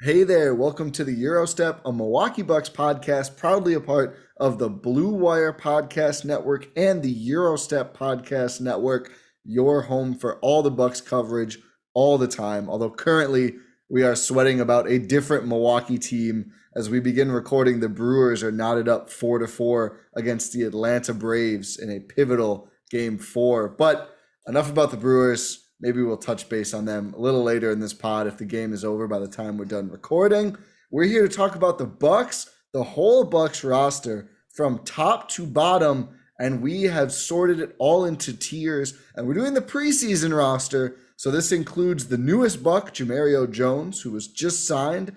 Hey there, welcome to the Gyro Step, a Milwaukee Bucks podcast, proudly a part of the Blue Wire Podcast Network and the Gyro Step Podcast Network, your home for all the Bucks coverage all the time. Although currently we are sweating about a different Milwaukee team as we begin recording. The Brewers are knotted up 4-4 against the Atlanta Braves in a pivotal Game 4. But enough about the Brewers. Maybe we'll touch base on them a little later in this pod if the game is over by the time we're done recording. We're here to talk about the Bucks, the whole Bucks roster from top to bottom, and we have sorted it all into tiers. And we're doing the preseason roster, so this includes the newest Buck, Jamaria Jones, who was just signed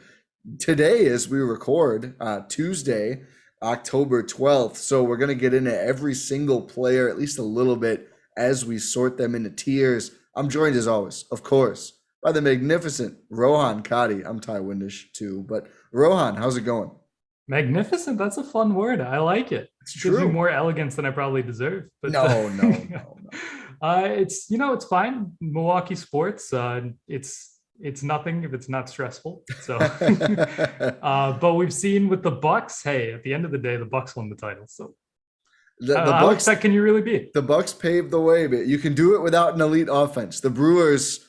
today as we record, Tuesday, October 12th. So we're going to get into every single player at least a little bit as we sort them into tiers. I'm joined as always, of course, by the magnificent Rohan Katti. I'm Ty Windisch too, but Rohan, how's it going? Magnificent. That's a fun word. I like it. It's Gives me true. more elegance than I probably deserve. But No. it's fine. Milwaukee sports. It's nothing if it's not stressful. So, but we've seen with the Bucks. Hey, at the end of the day, the Bucks won the title. So The how Bucks, upset can you really be? the Bucks paved the way, but you can do it without an elite offense. The Brewers,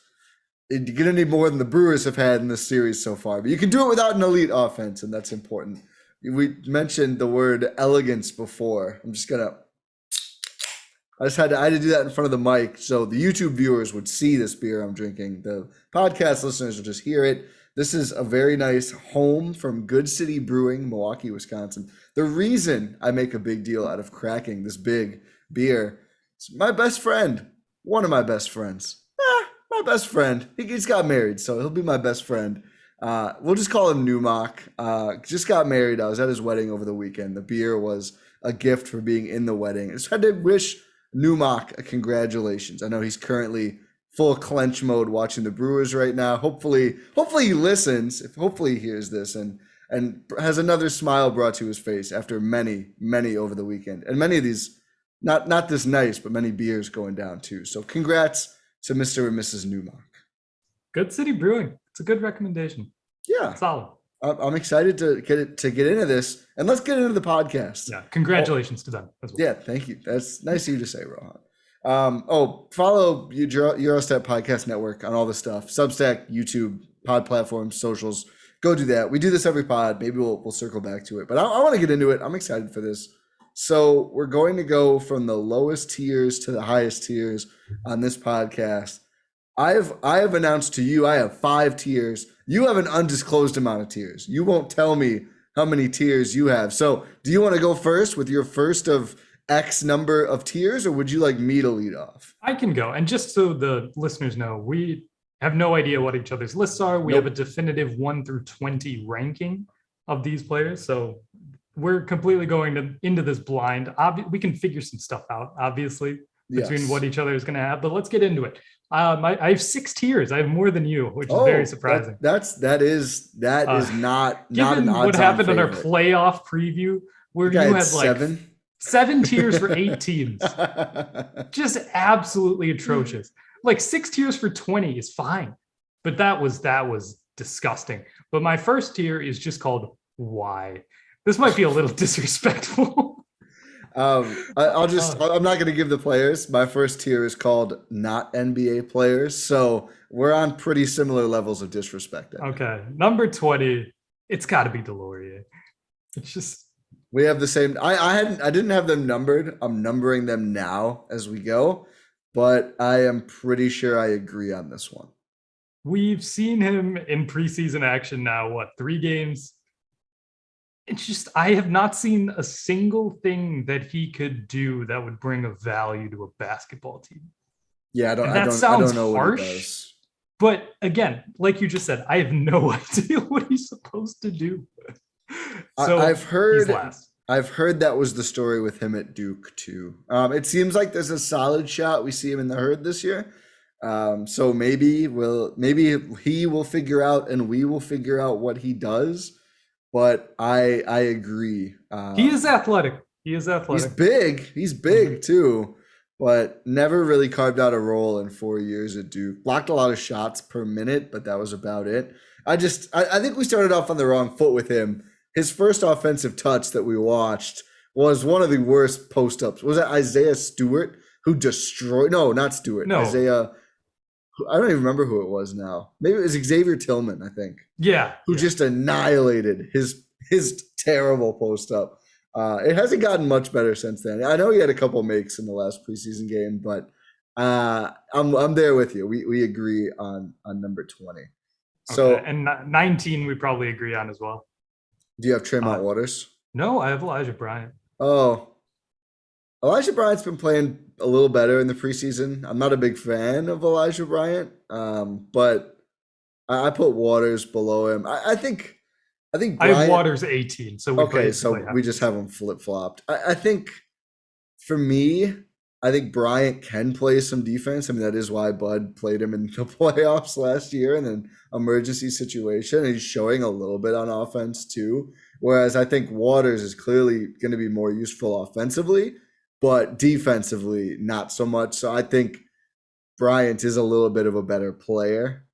you're gonna need more than the Brewers have had in this series so far, but you can do it without an elite offense, and that's important. We mentioned the word elegance before. I had to do that in front of the mic so the YouTube viewers would see this beer I'm drinking. The podcast listeners will just hear it. This is a very nice home from Good City Brewing, Milwaukee, Wisconsin. The reason I make a big deal out of cracking this big beer is my best friend, one of my best friends. My best friend. He's got married, so he'll be my best friend. We'll just call him Newmock. Just got married. I was at his wedding over the weekend. The beer was a gift for being in the wedding. I just had to wish Newmock a congratulations. I know he's currently full clench mode watching the Brewers right now. Hopefully he listens. Hopefully he hears this and has another smile brought to his face after many over the weekend. And many of these, not this nice, but many beers going down too. So congrats to Mr. and Mrs. Newmock. Good City Brewing. It's a good recommendation. Yeah. Solid. I'm excited to get into this, and let's get into the podcast. Yeah. Congratulations to them as well. Yeah, thank you. That's nice of you to say, Rohan. Follow Gyro Step Podcast Network on all the stuff. Substack, YouTube, pod platforms, socials. Go do that. We do this every pod. Maybe we'll circle back to it. But I want to get into it. I'm excited for this. So we're going to go from the lowest tiers to the highest tiers on this podcast. I have announced to you I have 5 tiers. You have an undisclosed amount of tiers. You won't tell me how many tiers you have. So do you want to go first with your first of X number of tiers, or would you like me to lead off? I can go. And just so the listeners know, we have no idea what each other's lists are. We have a definitive 1 through 20 ranking of these players. So we're completely going into this blind. We can figure some stuff out, obviously, between what each other is going to have. But let's get into it. I have 6 tiers. I have more than you, which is very surprising. That is not given an odds what happened in our favorite. playoff preview, where you had like 7 tiers for 8 teams. Just absolutely atrocious. Like 6 tiers for 20 is fine, but that was disgusting. But my first tier is just called Why. This might be a little disrespectful. I'm not going to give the players. My first tier is called Not NBA Players, so we're on pretty similar levels of disrespect. Okay, number 20. It's got to be Delorier. It's just. We have the same. I didn't have them numbered. I'm numbering them now as we go, but I am pretty sure I agree on this one. We've seen him in preseason action now. 3 games? It's just I have not seen a single thing that he could do that would bring a value to a basketball team. Yeah, I don't know harsh, what he does. But again, like you just said, I have no idea what he's supposed to do. So I've heard he's last. I've heard that was the story with him at Duke too. It seems like there's a solid shot we see him in the herd this year. So maybe he will figure out and we will figure out what he does. But I agree. He is athletic. He's big. He's big too, but never really carved out a role in 4 years at Duke. Blocked a lot of shots per minute, but that was about it. I think we started off on the wrong foot with him. His first offensive touch that we watched was one of the worst post-ups. Was it Isaiah Stewart who destroyed? No, not Stewart. No. Isaiah. I don't even remember who it was now. Maybe it was Xavier Tillman, I think. Yeah. Who just annihilated his terrible post-up. It hasn't gotten much better since then. I know he had a couple makes in the last preseason game, but I'm there with you. We agree on number 20. So okay. And 19 we probably agree on as well. Do you have Tremont Waters? No, I have Elijah Bryant. Oh, Elijah Bryant's been playing a little better in the preseason. I'm not a big fan of Elijah Bryant, but I put Waters below him. I think Bryant, I have Waters 18. So we just have them flip-flopped. I think for me, I think Bryant can play some defense. I mean, that is why Bud played him in the playoffs last year in an emergency situation. He's showing a little bit on offense too. Whereas I think Waters is clearly going to be more useful offensively, but defensively, not so much. So I think Bryant is a little bit of a better player.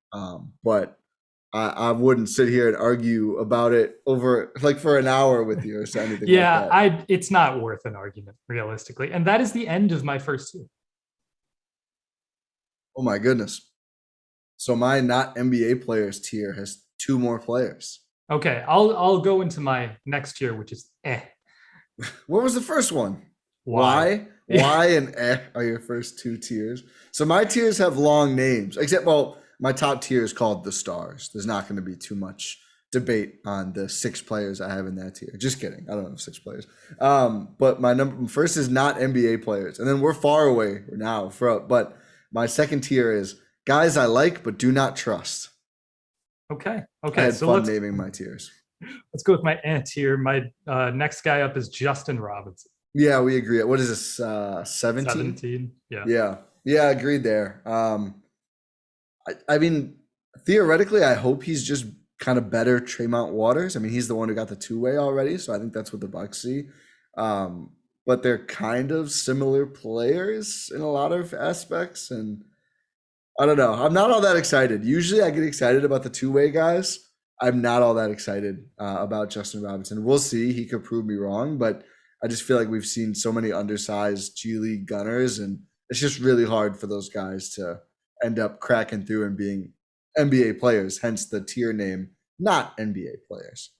But I wouldn't sit here and argue about it over like for an hour with you or anything like that. It's not worth an argument realistically. And that is the end of my first two. Oh my goodness. So my not NBA players tier has two more players. Okay, I'll go into my next tier, which is What was the first one? Why? Why and are your first two tiers. So my tiers have long names, except, my top tier is called the Stars. There's not going to be too much debate on the 6 players I have in that tier. Just kidding. I don't have 6 players. But my first is not NBA players. And then we're far away now. But my second tier is guys I like but do not trust. Okay. I had fun naming my tiers. Let's go with my tier. My next guy up is Justin Robinson. Yeah, we agree. What is this? 17? 17. Yeah. Yeah, agreed there. I mean, theoretically, I hope he's just kind of better Tremont Waters. I mean, he's the one who got the two-way already, so I think that's what the Bucks see. But they're kind of similar players in a lot of aspects, and I don't know. I'm not all that excited. Usually I get excited about the two-way guys. I'm not all that excited about Justin Robinson. We'll see. He could prove me wrong, but I just feel like we've seen so many undersized G League gunners, and it's just really hard for those guys to end up cracking through and being NBA players, hence the tier name, not NBA players.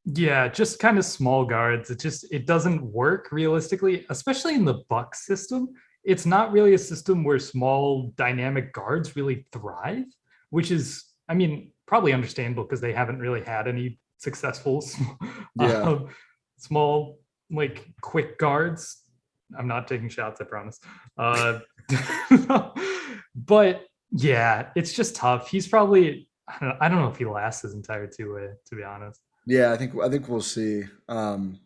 Yeah, just kind of small guards. It doesn't work realistically, especially in the Bucks system. It's not really a system where small dynamic guards really thrive, which is, I mean, probably understandable because they haven't really had any successful small, like quick guards. I'm not taking shots, I promise. But yeah, it's just tough. He's probably, I don't know if he lasts his entire two-way, to be honest. Yeah, I think we'll see.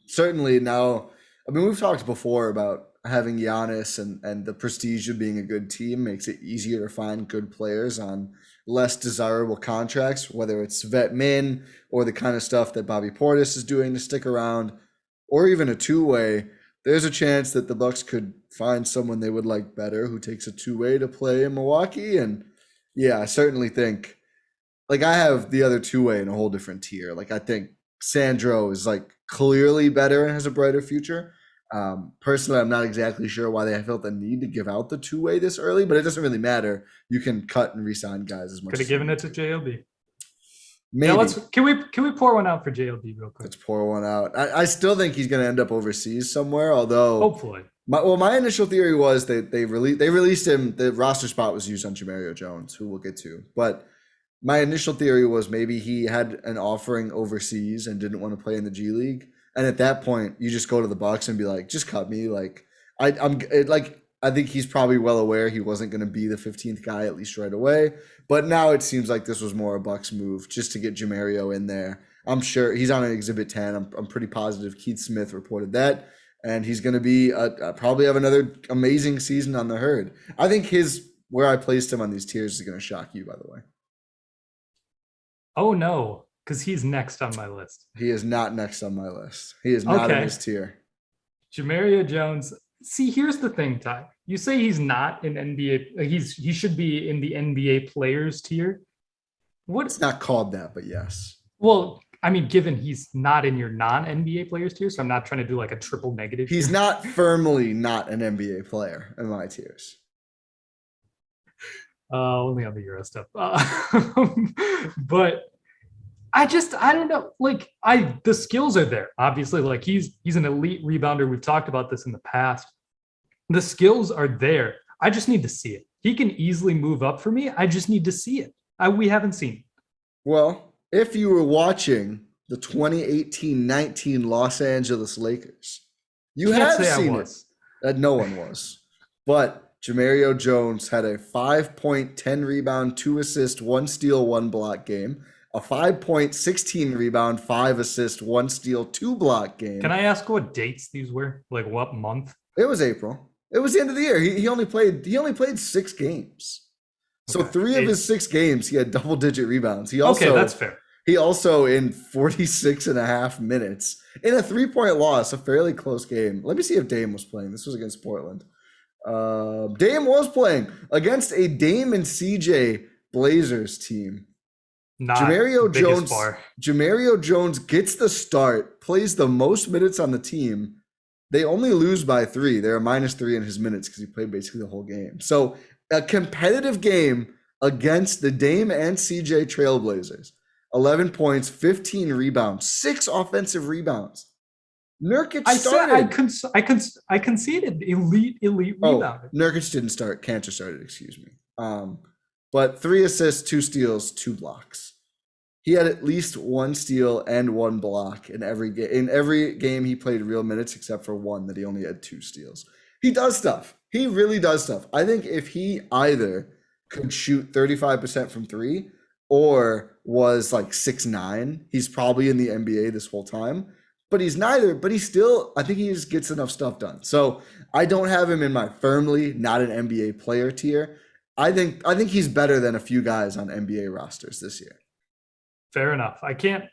Certainly now, I mean, we've talked before about having Giannis and the prestige of being a good team makes it easier to find good players on less desirable contracts, whether it's vet min or the kind of stuff that Bobby Portis is doing to stick around, or even a two-way. There's a chance that the Bucks could find someone they would like better who takes a two-way to play in Milwaukee. And yeah, I certainly think, like, I have the other two-way in a whole different tier. Like, I think Sandro is like clearly better and has a brighter future. Personally, I'm not exactly sure why they felt the need to give out the two-way this early, but it doesn't really matter. You can cut and re-sign guys as much. Could have given it to JLB. Maybe. Yeah, can we pour one out for JLB real quick? Let's pour one out. I still think he's going to end up overseas somewhere, although hopefully. My initial theory was they released him. The roster spot was used on Jamaria Jones, who we'll get to. But my initial theory was maybe he had an offering overseas and didn't want to play in the G League. And at that point, you just go to the Bucks and be like, just cut me. Like I think he's probably well aware he wasn't going to be the 15th guy, at least right away. But now it seems like this was more a Bucks move just to get Jamario in there. I'm sure he's on an Exhibit 10. I'm pretty positive Keith Smith reported that. And he's going to be probably have another amazing season on the herd. I think where I placed him on these tiers is going to shock you, by the way. Oh, no, because he's next on my list. He is not next on my list. He is not in this tier. Jamaria Jones. See, here's the thing, Ty. You say he's not in NBA. He should be in the NBA players tier. What? It's not called that, but yes. Well, I mean, given he's not in your non-NBA players tier, so I'm not trying to do like a triple negative. He's here. not firmly not an NBA player in my tiers. Only on the Euro stuff. But I don't know. Like the skills are there. Obviously, like he's an elite rebounder. We've talked about this in the past. The skills are there. I just need to see it. He can easily move up for me. I just need to see it. We haven't seen it. Well, if you were watching the 2018-19 Los Angeles Lakers, you have seen it. That no one was. But Jamaria Jones had a 5-point, 10 rebound, 2 assist, 1 steal, 1 block game. A 5-point, 16 rebound, 5 assist, 1 steal, 2 block game. Can I ask what dates these were? Like what month? It was April. It was the end of the year. He only played 6 games. So okay. 3 of his 6 games, he had double-digit rebounds. Okay, that's fair. He also, in 46 and a half minutes, in a 3-point loss, a fairly close game. Let me see if Dame was playing. This was against Portland. Dame was playing against a Dame and CJ Blazers team. Jamaria Jones gets the start, plays the most minutes on the team. They only lose by 3. They're a -3 in his minutes because he played basically the whole game. So a competitive game against the Dame and CJ Trailblazers. 11 points, 15 rebounds, 6 offensive rebounds. Nurkic started. I conceded elite rebounder. Nurkic didn't start. Cantor started, excuse me. But 3 assists, 2 steals, 2 blocks. He had at least 1 steal and 1 block in every game. In every game, he played real minutes except for 1 that he only had 2 steals. He does stuff. He really does stuff. I think if he either could shoot 35% from 3 or was like 6'9", he's probably in the NBA this whole time. But he's neither. But he's still, I think he just gets enough stuff done. So I don't have him in my firmly not an NBA player tier. I think he's better than a few guys on NBA rosters this year. Fair enough. I can't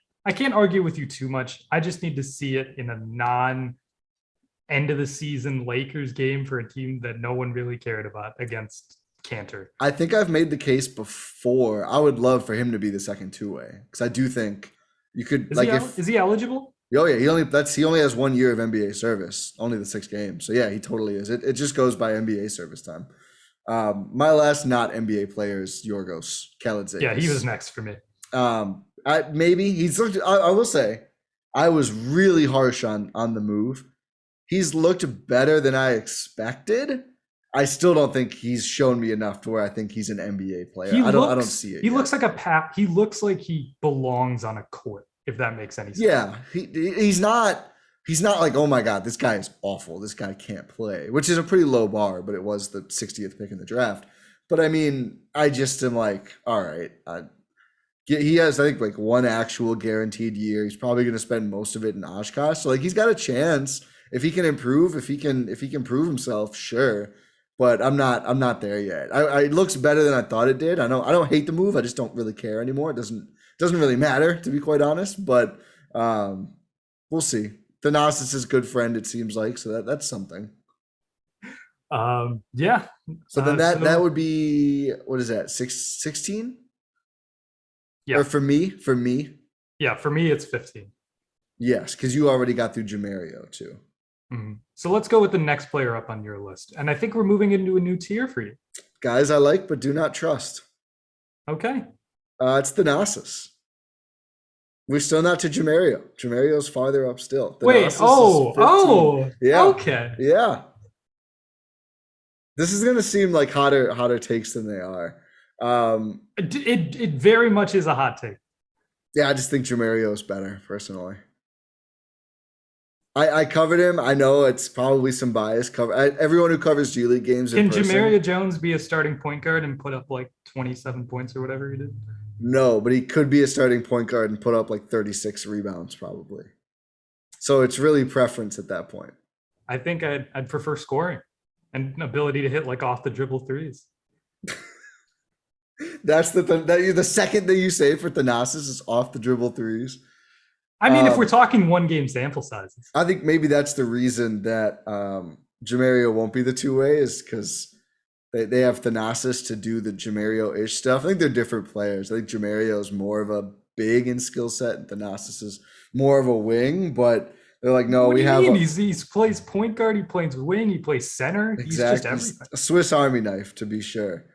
argue with you too much. I just need to see it in a non-end of the season Lakers game for a team that no one really cared about against Cantor. I think I've made the case before. I would love for him to be the second 2-way because I do think you could. Is he eligible? Oh yeah, he only has 1 year of NBA service, only the 6 games. So yeah, he totally is. It just goes by NBA service time. My last not NBA player is Yorgos Kalaitzakis. Yeah, he was next for me. Maybe he's looked. I will say, I was really harsh on the move. He's looked better than I expected. I still don't think he's shown me enough to where I think he's an NBA player. I don't see it. He looks like he looks like he belongs on a court, if that makes any sense. Yeah, he's not like, oh my God, this guy is awful. This guy can't play, which is a pretty low bar, but it was the 60th pick in the draft. But I mean, I just am like, all right. He has, I think, like 1 actual guaranteed year. He's probably going to spend most of it in Oshkosh. So like, he's got a chance if he can improve, if he can prove himself, sure. But I'm not there yet. It looks better than I thought it did. I don't hate the move. I just don't really care anymore. It doesn't really matter, to be quite honest. But we'll see. Thanasis is a good friend, it seems like. So that's something. Yeah. So then that would be, what is that? 16? Yeah. Or for me? Yeah, for me it's 15. Yes, because you already got through Jamaria too. Mm-hmm. So let's go with the next player up on your list. And I think we're moving into a new tier for you. Guys I like but do not trust. Okay. It's Thanasis. We're still not to Jamaria. Jamaria's farther up still. Thanasis yeah. Okay. Yeah. This is going to seem like hotter takes than they are. It very much is a hot take. Yeah, I just think Jamaria is better, personally. I covered him. I know it's probably some bias. Everyone who covers G League games Can Jamaria Jones be a starting point guard and put up like 27 points or whatever he did? No, but he could be a starting point guard and put up like 36 rebounds probably. So it's really preference at that point. I think I'd prefer scoring and an ability to hit like off the dribble threes. That's the second thing you say for Thanasis is off the dribble threes. I mean, if we're talking 1 game sample sizes. I think maybe that's the reason that Jamaria won't be the 2-way is because They have Thanasis to do the Jamaria-ish stuff. I think they're different players. I think Jamaria is more of a big in skill set, and Thanasis is more of a wing. But they're like, no, What we do you have mean? He plays point guard. He plays wing. He plays center. He's just exactly everything. a Swiss Army knife to be sure.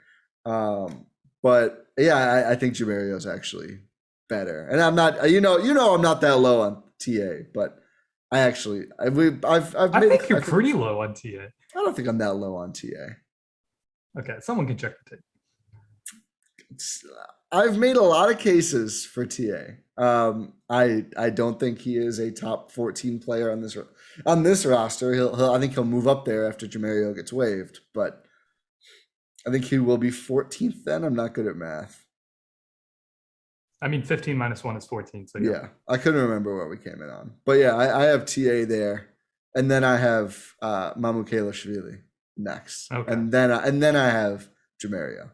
But yeah, I think Jamaria is actually better. And I'm not, I'm not that low on TA, but I think you're pretty low on TA. I don't think I'm that low on TA. Okay, someone can check the tape. I've made a lot of cases for TA. I don't think he is a top 14 player on this roster. I think he'll move up there after Jamaria gets waived, but I think he will be 14th then. I'm not good at math. I mean, 15 minus 1 is 14. So yeah, I couldn't remember what we came in on. But yeah, I have TA there. And then I have Mamu Kelashvili next. Okay. And then I have Jamaria.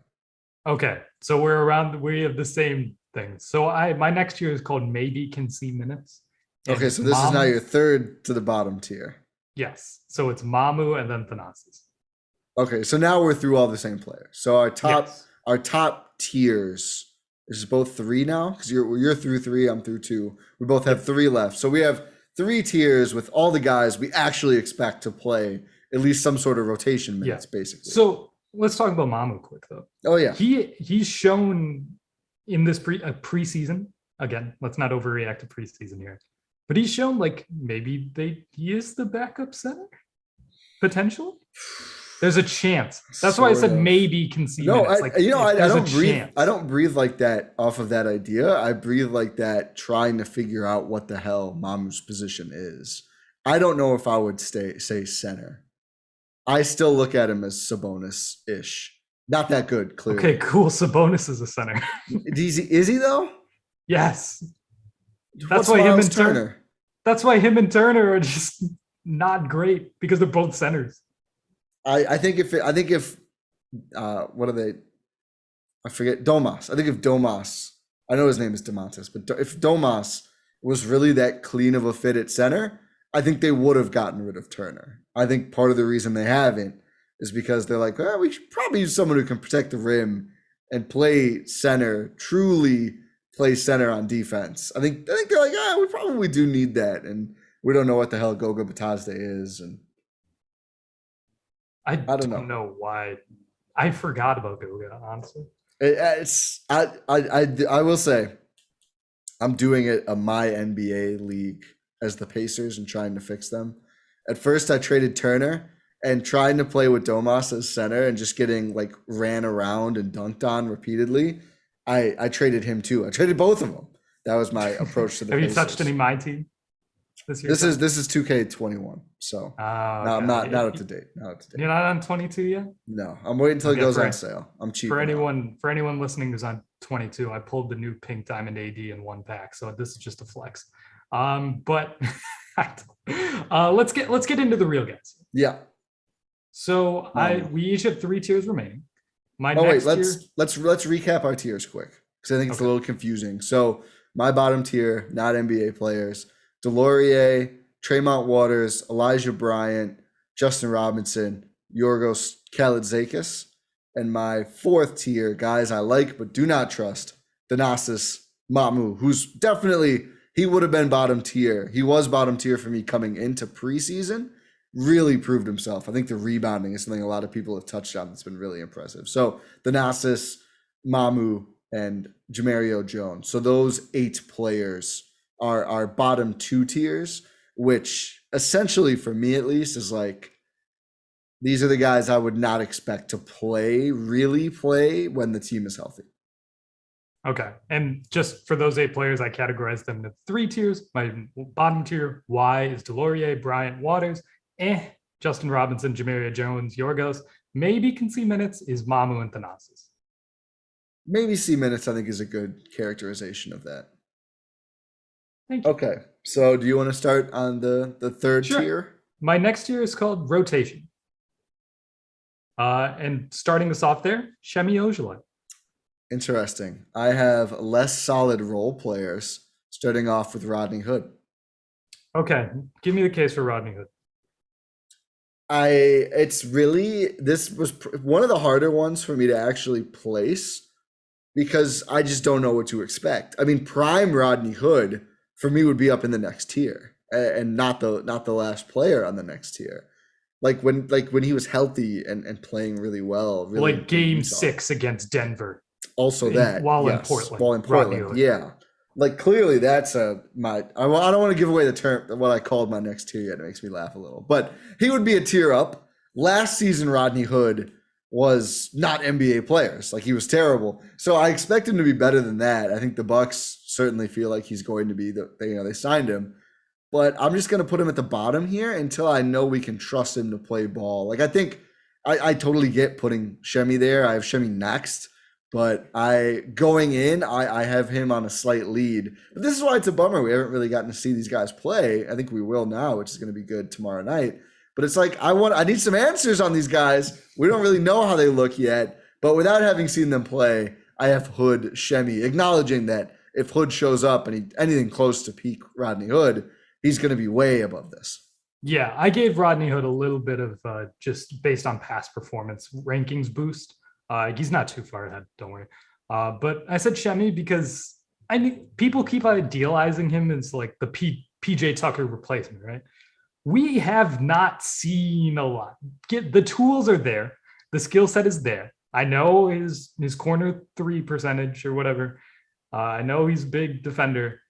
Okay. So we have the same thing. So my next tier is called Maybe Can See Minutes. Okay, so this is now your third to the bottom tier. Yes. So it's Mamu and then Thanasis. Okay, so now we're through all the same players. So our top tiers is both 3 now, because you're through 3, I'm through 2. We both have 3 left. So we have 3 tiers with all the guys we actually expect to play at least some sort of rotation minutes, basically. So let's talk about Mamu quick though. Oh yeah, he's shown in this preseason. Again, let's not overreact to preseason here, but he's shown like maybe he is the backup center potentially. There's a chance. That's why I said maybe can see. No, minutes. I don't breathe like that off of that idea. I breathe like that trying to figure out what the hell Mamu's position is. I don't know if I would say center. I still look at him as Sabonis-ish. Not that good, clearly. Okay, cool. Sabonis is a center. Is he though? Yes. That's why him and Turner. That's why him and Turner are just not great because they're both centers. I think if what are they? I forget. Domas. I think if Domas, I know his name is Domantas, but if Domas was really that clean of a fit at center, I think they would have gotten rid of Turner. I think part of the reason they haven't is because they're like, well, we should probably use someone who can protect the rim and play center, truly play center on defense. I think they're like, we probably do need that, and we don't know what the hell Goga Batazde is, and I don't know why. I forgot about Goga, honestly. I will say, I'm doing it a my NBA league as the Pacers and trying to fix them. At first, I traded Turner and trying to play with Domas as center and just getting like ran around and dunked on repeatedly. I traded him too. I traded both of them. That was my approach to the Have Pacers. you touched any my team this year? This is 2K21. So no, I'm not up to date. Not up to date. You're not on 22 yet? No, I'm waiting until it goes on sale. I'm cheap. For anyone listening who's on 22, I pulled the new Pink Diamond AD in 1 pack, so this is just a flex. But let's get into the real guys. Yeah. So we each have 3 tiers remaining. Let's recap our tiers quick because I think it's a little confusing. So my bottom tier, not NBA players: Delorier, Tremont Waters, Elijah Bryant, Justin Robinson, Yorgos Kalaitzakis. And my 4th tier, guys I like but do not trust: Thanasis Mamu, who's definitely, he would have been bottom tier. He was bottom tier for me coming into preseason. Really proved himself. I think the rebounding is something a lot of people have touched on that's been really impressive. So Thanasis, Mamu, and Jamaria Jones. So those 8 players are our bottom 2 tiers, which essentially for me at least is like, these are the guys I would not expect to really play when the team is healthy. Okay. And just for those 8 players, I categorized them into 3 tiers. My bottom tier, Y, is Delorier, Bryant, Waters. Justin Robinson, Jamaria Jones, Yorgos. Maybe can see minutes is Mamu and Thanasis. Maybe see minutes, I think, is a good characterization of that. Thank you. Okay. So do you want to start on the 3rd tier? My next tier is called rotation. And starting us off there, Shemi Ojeleye. Interesting. I have less solid role players, starting off with Rodney Hood. Okay. Give me the case for Rodney Hood. This was one of the harder ones for me to actually place because I just don't know what to expect. I mean, prime Rodney Hood for me would be up in the next tier and not the last player on the next tier. Like when he was healthy and playing really well. Really like game 6 against Denver. Also while in Portland. Yeah. Like clearly that's I don't want to give away the term, what I called my next tier yet. It makes me laugh a little. But he would be a tier up. Last season, Rodney Hood was not NBA players. Like he was terrible. So I expect him to be better than that. I think the Bucks certainly feel like he's going to be they signed him. But I'm just going to put him at the bottom here until I know we can trust him to play ball. Like I think I totally get putting Shemi there. I have Shemi next, but I have him on a slight lead. But this is why it's a bummer. We haven't really gotten to see these guys play. I think we will now, which is going to be good tomorrow night. But it's like I need some answers on these guys. We don't really know how they look yet. But without having seen them play, I have Hood, Shemi, acknowledging that if Hood shows up and anything close to peak Rodney Hood, he's going to be way above this. Yeah, I gave Rodney Hood a little bit of just based on past performance rankings boost. He's not too far ahead, don't worry. But I said Shemi because I think people keep idealizing him as like the PJ Tucker replacement, right? We have not seen a lot. The tools are there. The skill set is there. I know his corner 3 percentage or whatever. I know he's a big defender.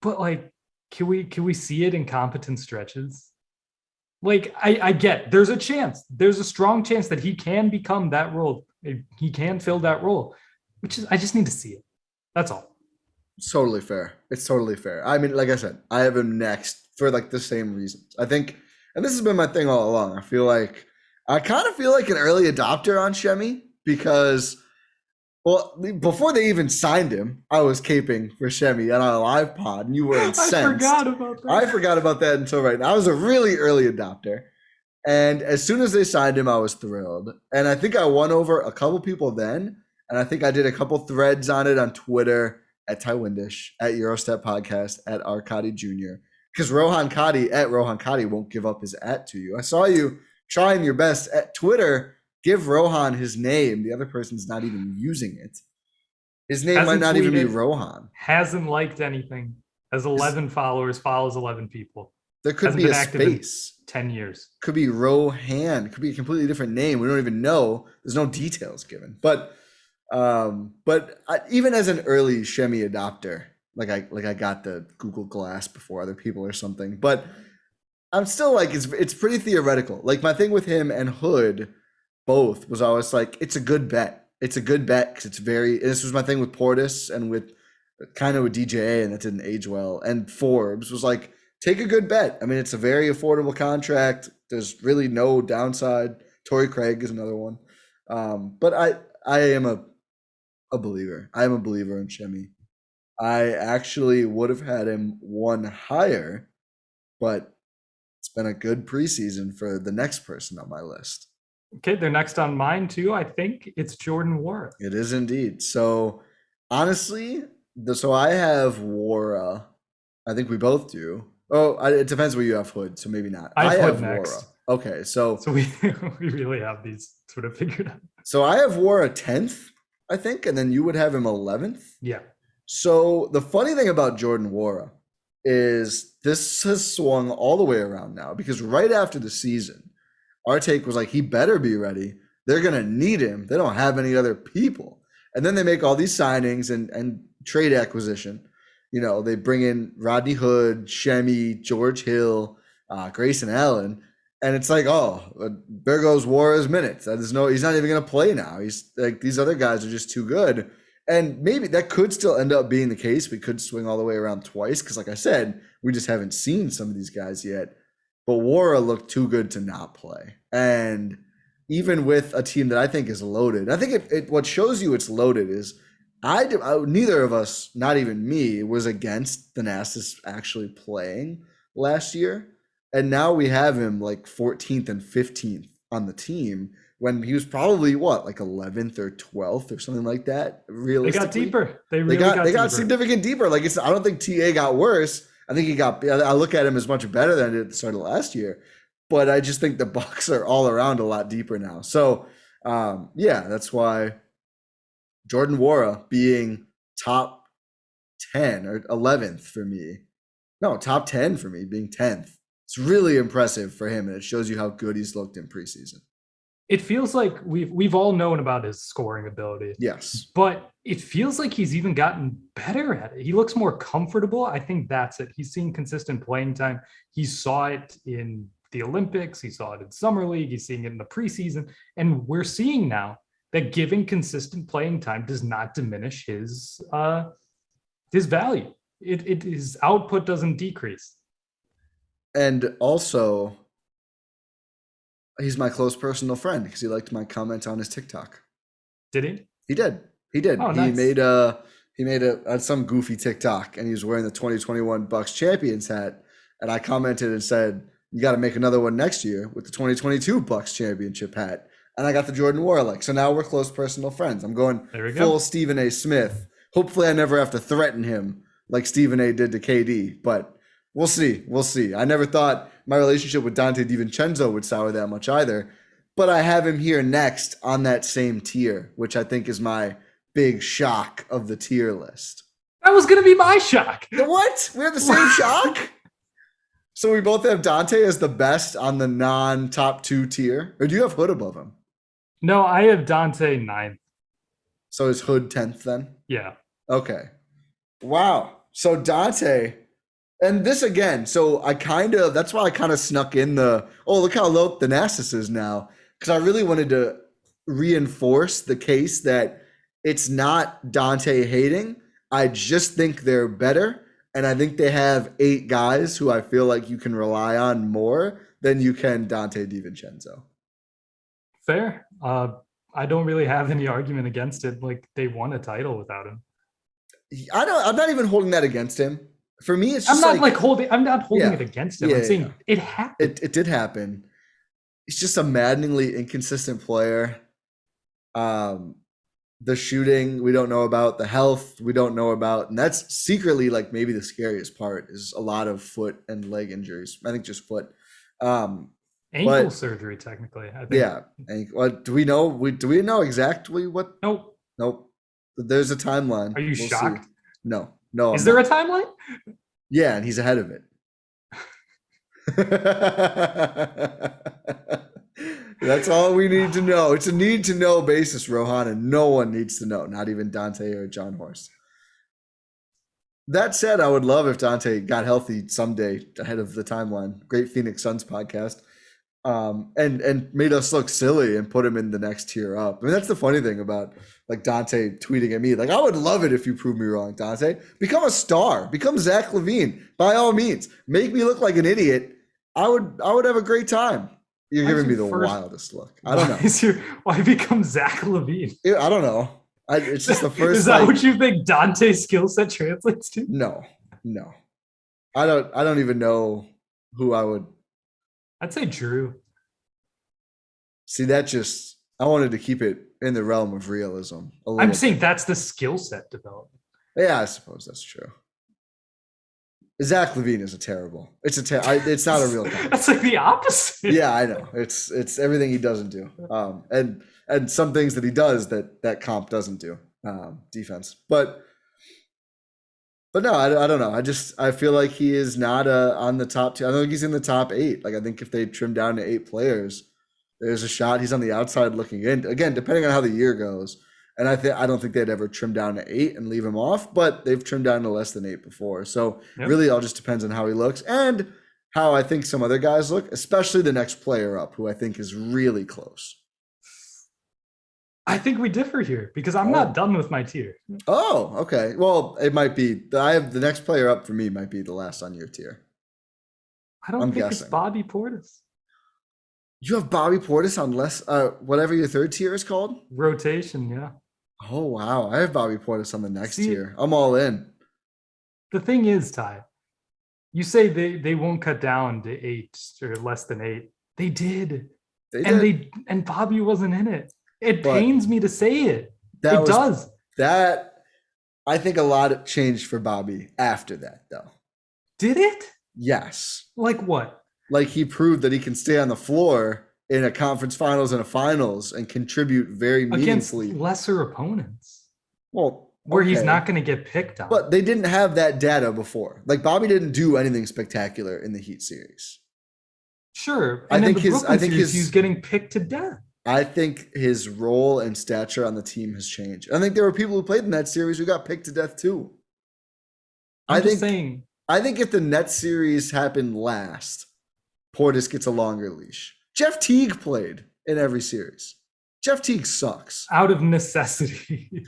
But like, can we see it in competent stretches? Like I get there's a chance. There's a strong chance that he can become that role. He can fill that role. I just need to see it. That's all. It's totally fair. It's totally fair. I mean, like I said, I have him next for like the same reasons. I think, and this has been my thing all along. I kind of feel like an early adopter on Shemi because, well, before they even signed him, I was caping for Shemi on a live pod, and you were incensed. I forgot about that. I forgot about that until right now. I was a really early adopter. And as soon as they signed him, I was thrilled. And I think I won over a couple people then. And I think I did a couple threads on it on Twitter at Ty Windisch, at Gyro Step Podcast, at R. Katti Jr. Because Rohan Katti, at Rohan Katti, won't give up his at to you. I saw you trying your best at Twitter. Give Rohan his name. The other person's not even using it. His name might not even be Rohan. Hasn't liked anything. Has 11 followers, follows 11 people. There could be a space. 10 years. Could be Rohan. Could be a completely different name. We don't even know. There's no details given. But even as an early Shemi adopter, like I got the Google Glass before other people or something. But I'm still like it's pretty theoretical. Like my thing with him and Hood both was always like it's a good bet. It's a good bet because it's very. This was my thing with Portis and with kind of with DJA, and that didn't age well. And Forbes was like, take a good bet. I mean, it's a very affordable contract. There's really no downside. Torrey Craig is another one. But I am a believer. I am a believer in Shemi. I actually would have had him one higher, but it's been a good preseason for the next person on my list. Okay, they're next on mine too. I think it's Jordan Nwora. It is indeed. So honestly, so I have Nwora. I think we both do. Oh, it depends where you have Hood, so maybe not. I have next. Nwora. Okay, so we really have these sort of figured out. So I have Nwora 10th, I think, and then you would have him 11th. Yeah. So the funny thing about Jordan Nwora is this has swung all the way around now because right after the season, our take was like, he better be ready. They're going to need him. They don't have any other people. And then they make all these signings and trade acquisition. You know, they bring in Rodney Hood, Shemi, George Hill, Grayson Allen. And it's like, oh, there goes Nwora's minutes. He's not even going to play now. He's like, these other guys are just too good. And maybe that could still end up being the case. We could swing all the way around twice because, like I said, we just haven't seen some of these guys yet. But Nwora looked too good to not play. And even with a team that I think is loaded, I think what shows you it's loaded is neither of us, not even me, was against Thanasis actually playing last year. And now we have him like 14th and 15th on the team when he was probably like 11th or 12th or something like that. Realistically, they got deeper. They got significant deeper. Like I don't think TA got worse. I think I look at him as much better than I did at the start of last year. but I just think the Bucks are all around a lot deeper now. So, that's why Jordan Nwora being top 10 or 11th for me. No, top 10 for me, being 10th. It's really impressive for him, and it shows you how good he's looked in preseason. It feels like we've all known about his scoring ability. Yes. But it feels like he's even gotten better at it. He looks more comfortable. I think that's it. He's seen consistent playing time. He saw it in the Olympics. He saw it in Summer League. He's seeing it in the preseason. And we're seeing now that giving consistent playing time does not diminish his value. His output doesn't decrease. And also, he's my close personal friend because he liked my comment on his TikTok. Did he? He did. Oh, nice. He made some goofy TikTok, and he was wearing the 2021 Bucks champions hat. And I commented and said, "You got to make another one next year with the 2022 Bucks championship hat." And I got the Jordan Nwora. So now we're close personal friends. I'm going full Stephen A. Smith. Hopefully, I never have to threaten him like Stephen A. did to KD, but we'll see. I never thought my relationship with Donte DiVincenzo would sour that much either, but I have him here next on that same tier, which I think is my big shock of the tier list. That was going to be my shock. What? We have the same shock? So we both have Donte as the best on the non-top 2 tier? Or do you have Hood above him? No, I have Donte 9th. So is Hood 10th then? Yeah. Okay. Wow. So Donte, and this again, so that's why I kind of snuck in look how low Thanasis is now. Because I really wanted to reinforce the case that it's not Donte hating. I just think they're better. And I think they have 8 guys who I feel like you can rely on more than you can Donte DiVincenzo. Fair. I don't really have any argument against it. Like, they won a title without him. I'm not even holding that against him. For me, it's just I'm not holding it against him. I'm saying it happened. It did happen. He's just a maddeningly inconsistent player. The shooting we don't know about, the health we don't know about, and that's secretly like maybe the scariest part is a lot of foot and leg injuries. I think just foot. Ankle surgery, technically. I think. Yeah. Do we know exactly what? Nope. There's a timeline. Are you shocked? See. No. Is there a timeline? Yeah, and he's ahead of it. That's all we need to know. It's a need to know basis, Rohan, and no one needs to know, not even Donte or John Horst. That said, I would love if Donte got healthy someday ahead of the timeline. Great Phoenix Suns podcast. And made us look silly and put him in the next tier up. I mean, that's the funny thing about like Donte tweeting at me. Like, I would love it if you prove me wrong, Donte. Become a star. Become Zach LaVine. By all means, make me look like an idiot. I would have a great time. You're giving me the wildest look. I don't know. Why become Zach LaVine? I don't know. It's just the first. Is that what you think Dante's skill set translates to? No. I don't even know who I would. I'd say Jrue. See, I wanted to keep it in the realm of realism. I'm saying that's the skill set development. Yeah, I suppose that's true. Zach LaVine is terrible. It's not a real guy. That's like the opposite. Yeah, I know. It's everything he doesn't do. And some things that he does that comp doesn't do. Defense. But no, I don't know. I feel like he is not on the top 2. I don't think he's in the top 8. Like, I think if they trim down to 8 players, there's a shot he's on the outside looking in. Again, depending on how the year goes. And I don't think they'd ever trim down to 8 and leave him off, but they've trimmed down to less than 8 before. So Really all just depends on how he looks and how I think some other guys look, especially the next player up, who I think is really close. I think we differ here because I'm not done with my tier. Oh, okay. Well, it might be. I have the next player up for me might be the last on your tier. I'm guessing. It's Bobby Portis. You have Bobby Portis on less, whatever your third tier is called? Rotation, yeah. Oh, wow. I have Bobby Portis on the next tier. I'm all in. The thing is, Ty, you say they won't cut down to 8 or less than 8. They did. And Bobby wasn't in it. It pains me to say it. It does. I think a lot changed for Bobby after that, though. Did it? Yes. Like what? like he proved that he can stay on the floor in a conference finals and a finals and contribute very meaningfully against lesser opponents. Well, where he's not going to get picked on. But they didn't have that data before. Like Bobby didn't do anything spectacular in the Heat series. Sure. And I think he's getting picked to death. I think his role and stature on the team has changed. I think there were people who played in that series who got picked to death too. I think if the Nets series happened last, Portis gets a longer leash. Jeff Teague played in every series. Jeff Teague sucks. Out of necessity.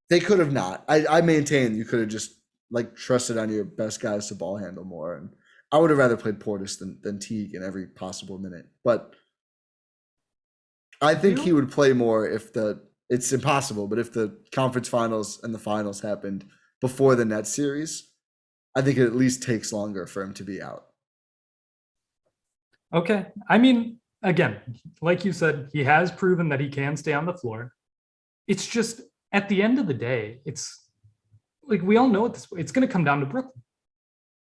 They could have not. I maintain you could have just like trusted on your best guys to ball handle more. And I would have rather played Portis than Teague in every possible minute. But I think he would play more it's impossible, but if the conference finals and the finals happened before the Nets series, I think it at least takes longer for him to be out. Okay. I mean, again, like you said, he has proven that he can stay on the floor. It's just at the end of the day, it's like we all know it's going to come down to Brooklyn.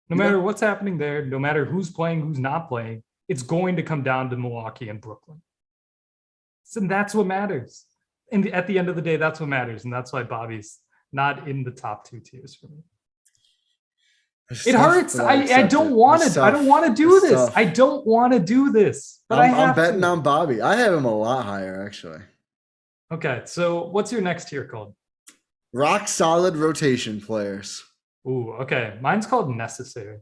No matter what's happening there, no matter who's playing, who's not playing, it's going to come down to Milwaukee and Brooklyn. And that's what matters. And at the end of the day, that's what matters. And that's why Bobby's not in the top 2 tiers for me. It hurts. I don't want to. I don't want to do this. I don't want to do this. But I'm betting on Bobby. I have him a lot higher, actually. Okay, so what's your next tier called? Rock solid rotation players. Ooh, okay. Mine's called necessary.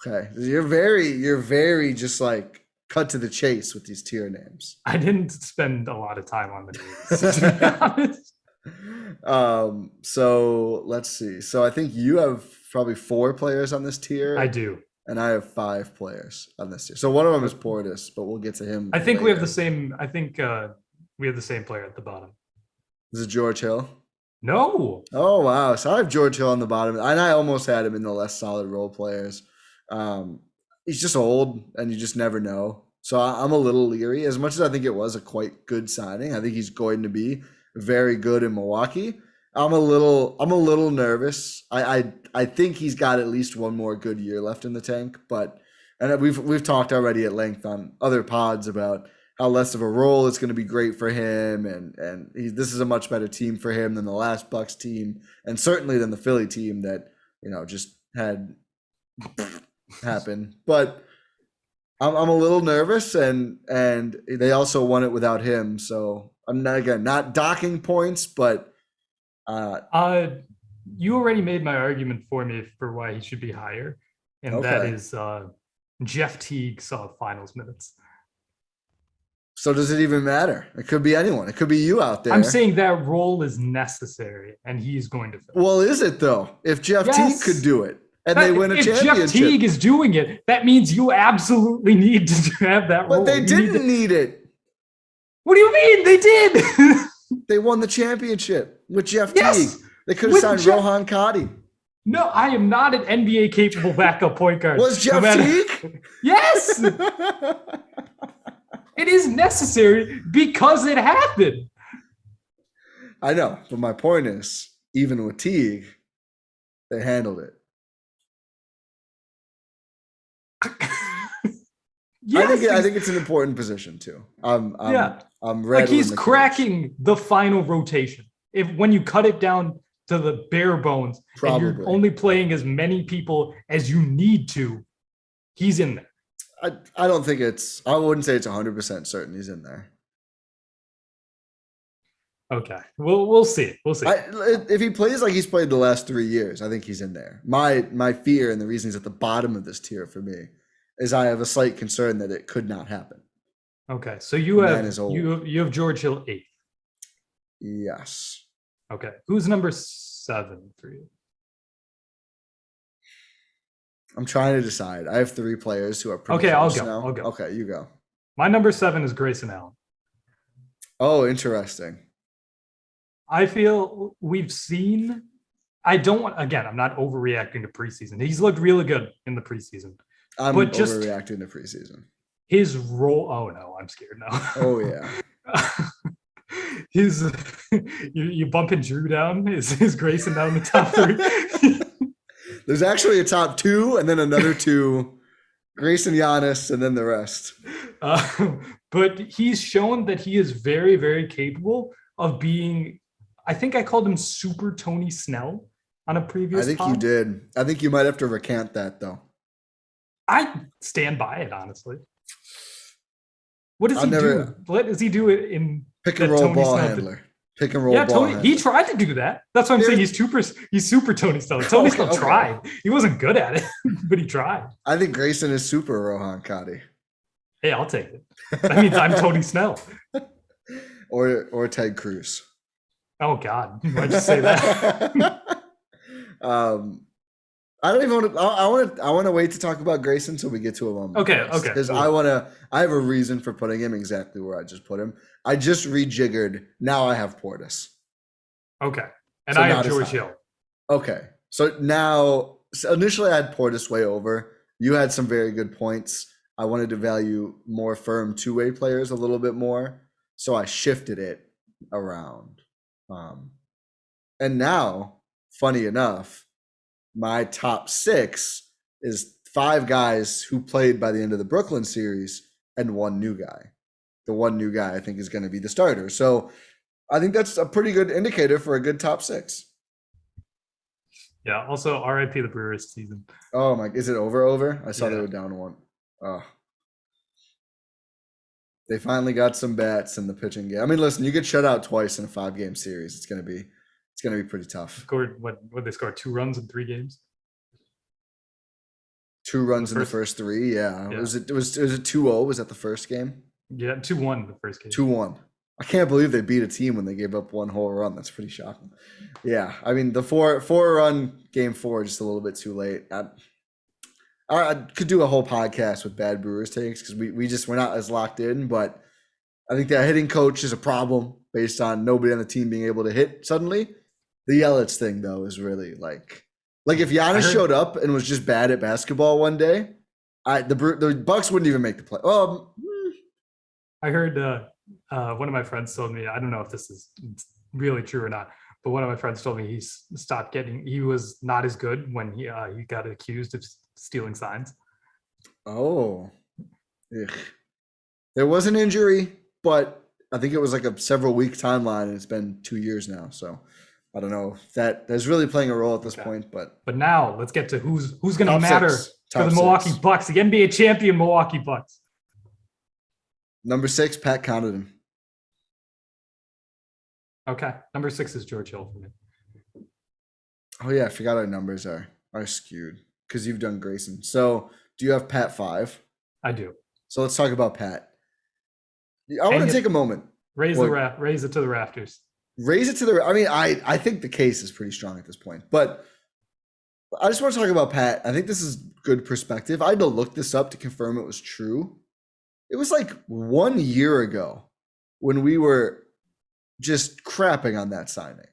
Okay, you're very just like cut to the chase with these tier names. I didn't spend a lot of time on the names, to be honest. So let's see. So I think you have probably 4 players on this tier. I do. And I have 5 players on this tier. So one of them is Portis, but we'll get to him. I think later. We have the same. I think we have the same player at the bottom. Is it George Hill? No. Oh, wow. So I have George Hill on the bottom. And I almost had him in the less solid role players. He's just old, and you just never know. So I'm a little leery. As much as I think it was a quite good signing, I think he's going to be very good in Milwaukee. I'm a little nervous. I think he's got at least one more good year left in the tank. And we've talked already at length on other pods about how less of a role is going to be great for him, and this is a much better team for him than the last Bucks team, and certainly than the Philly team that just had happen. But I'm a little nervous, and they also won it without him, so I'm not docking points, but you already made my argument for me for why he should be higher, and that is Jeff Teague saw finals minutes. So does it even matter? It could be anyone. It could be you out there. I'm saying that role is necessary, and he's going to fill. Well, is it though? If Jeff Teague could do it, and they win a championship. If Jeff Teague is doing it, that means you absolutely need to have that role. But they didn't need it. What do you mean? They did. They won the championship with Jeff Teague. They could have signed Rohan Katti. No, I am not an NBA capable backup point guard. Was Jeff Teague? Yes. It is necessary because it happened. I know, but my point is, even with Teague, they handled it. Yes, I think it's an important position too. I'm like he's cracking the final rotation. When you cut it down to the bare bones, and you're only playing as many people as you need to, he's in there. I don't think I wouldn't say it's 100% certain he's in there. Okay. We'll see. We'll see. If he plays like he's played the last 3 years, I think he's in there. My fear, and the reason he's at the bottom of this tier for me, is I have a slight concern that it could not happen. Okay. So you have George Hill 8th. Yes. Okay. Who's number 7 for you? I'm trying to decide. I have 3 players who are pretty close now. I'll go. Okay, you go. My number 7 is Grayson Allen. Oh, interesting. I feel we've seen. I'm not overreacting to preseason. He's looked really good in the preseason. I'm overreacting to preseason. His role. Oh no, I'm scared now. Oh yeah. You bumping Jrue down? Is Grayson down in the top 3? There's actually a top 2 and then another 2 Grayson, Giannis, and then the rest. But he's shown that he is very, very capable of being, I think I called him Super Tony Snell on a previous I think pod. you did. I think you might have to recant that, though. I stand by it, honestly. What does he do? What does he do in pick and roll Tony ball Snell handler? Pick and roll ball Tony, handler. He tried to do that. That's what I'm saying. He's super Tony Snell. Tony Snell tried. He wasn't good at it, but he tried. I think Grayson is super Rohan Katti. Hey, I'll take it. That means I'm Tony Snell. Or Ted Cruz. Oh God, why'd you say that? I don't even want to. I want to wait to talk about Grayson until we get to him. Okay. Because I have a reason for putting him exactly where I just put him. I just rejiggered. Now I have Portis. Okay, and so I have George Hill. Okay, so initially I had Portis way over. You had some very good points. I wanted to value more firm two-way players a little bit more, so I shifted it around. And now, funny enough, my top 6 is 5 guys who played by the end of the Brooklyn series and 1 new guy. The 1 new guy I think is going to be the starter. So I think that's a pretty good indicator for a good top 6. Yeah. Also, RIP the Brewers season. Oh my! Is it over? I saw they were down 1. Oh. They finally got some bats in the pitching game. I mean, listen, you get shut out twice in a 5-game series. It's gonna be pretty tough. Scored what they scored 2 runs in 3 games. 2 runs in the first 3. Yeah. Was it 2-0? Was that the first game? Yeah, 2-1 the first game. 2-1. I can't believe they beat a team when they gave up 1 whole run. That's pretty shocking. Yeah, I mean the 4-run game 4 just a little bit too late. I could do a whole podcast with bad Brewers takes because we're not as locked in, but I think that hitting coach is a problem based on nobody on the team being able to hit suddenly. The Yelich thing though is really like if Giannis showed up and was just bad at basketball one day, the Bucks wouldn't even make the play. I heard one of my friends told me, I don't know if this is really true or not, but one of my friends told me he was not as good when he got accused of stealing signs. Oh, ugh. There was an injury, but I think it was like a several week timeline, and it's been 2 years now. So I don't know if that's really playing a role at this point. But now let's get to who's going to matter for the Milwaukee Bucks, the NBA champion Milwaukee Bucks. Number 6, Pat Connaughton. Okay, number 6 is George Hill for me. Oh yeah, I forgot our numbers are skewed because you've done Grayson. So do you have Pat 5? I do. So let's talk about Pat. I want to take a moment. Raise it to the rafters. Raise it to the. I mean, I think the case is pretty strong at this point, but I just want to talk about Pat. I think this is good perspective. I had to look this up to confirm it was true. It was like 1 year ago when we were just crapping on that signing.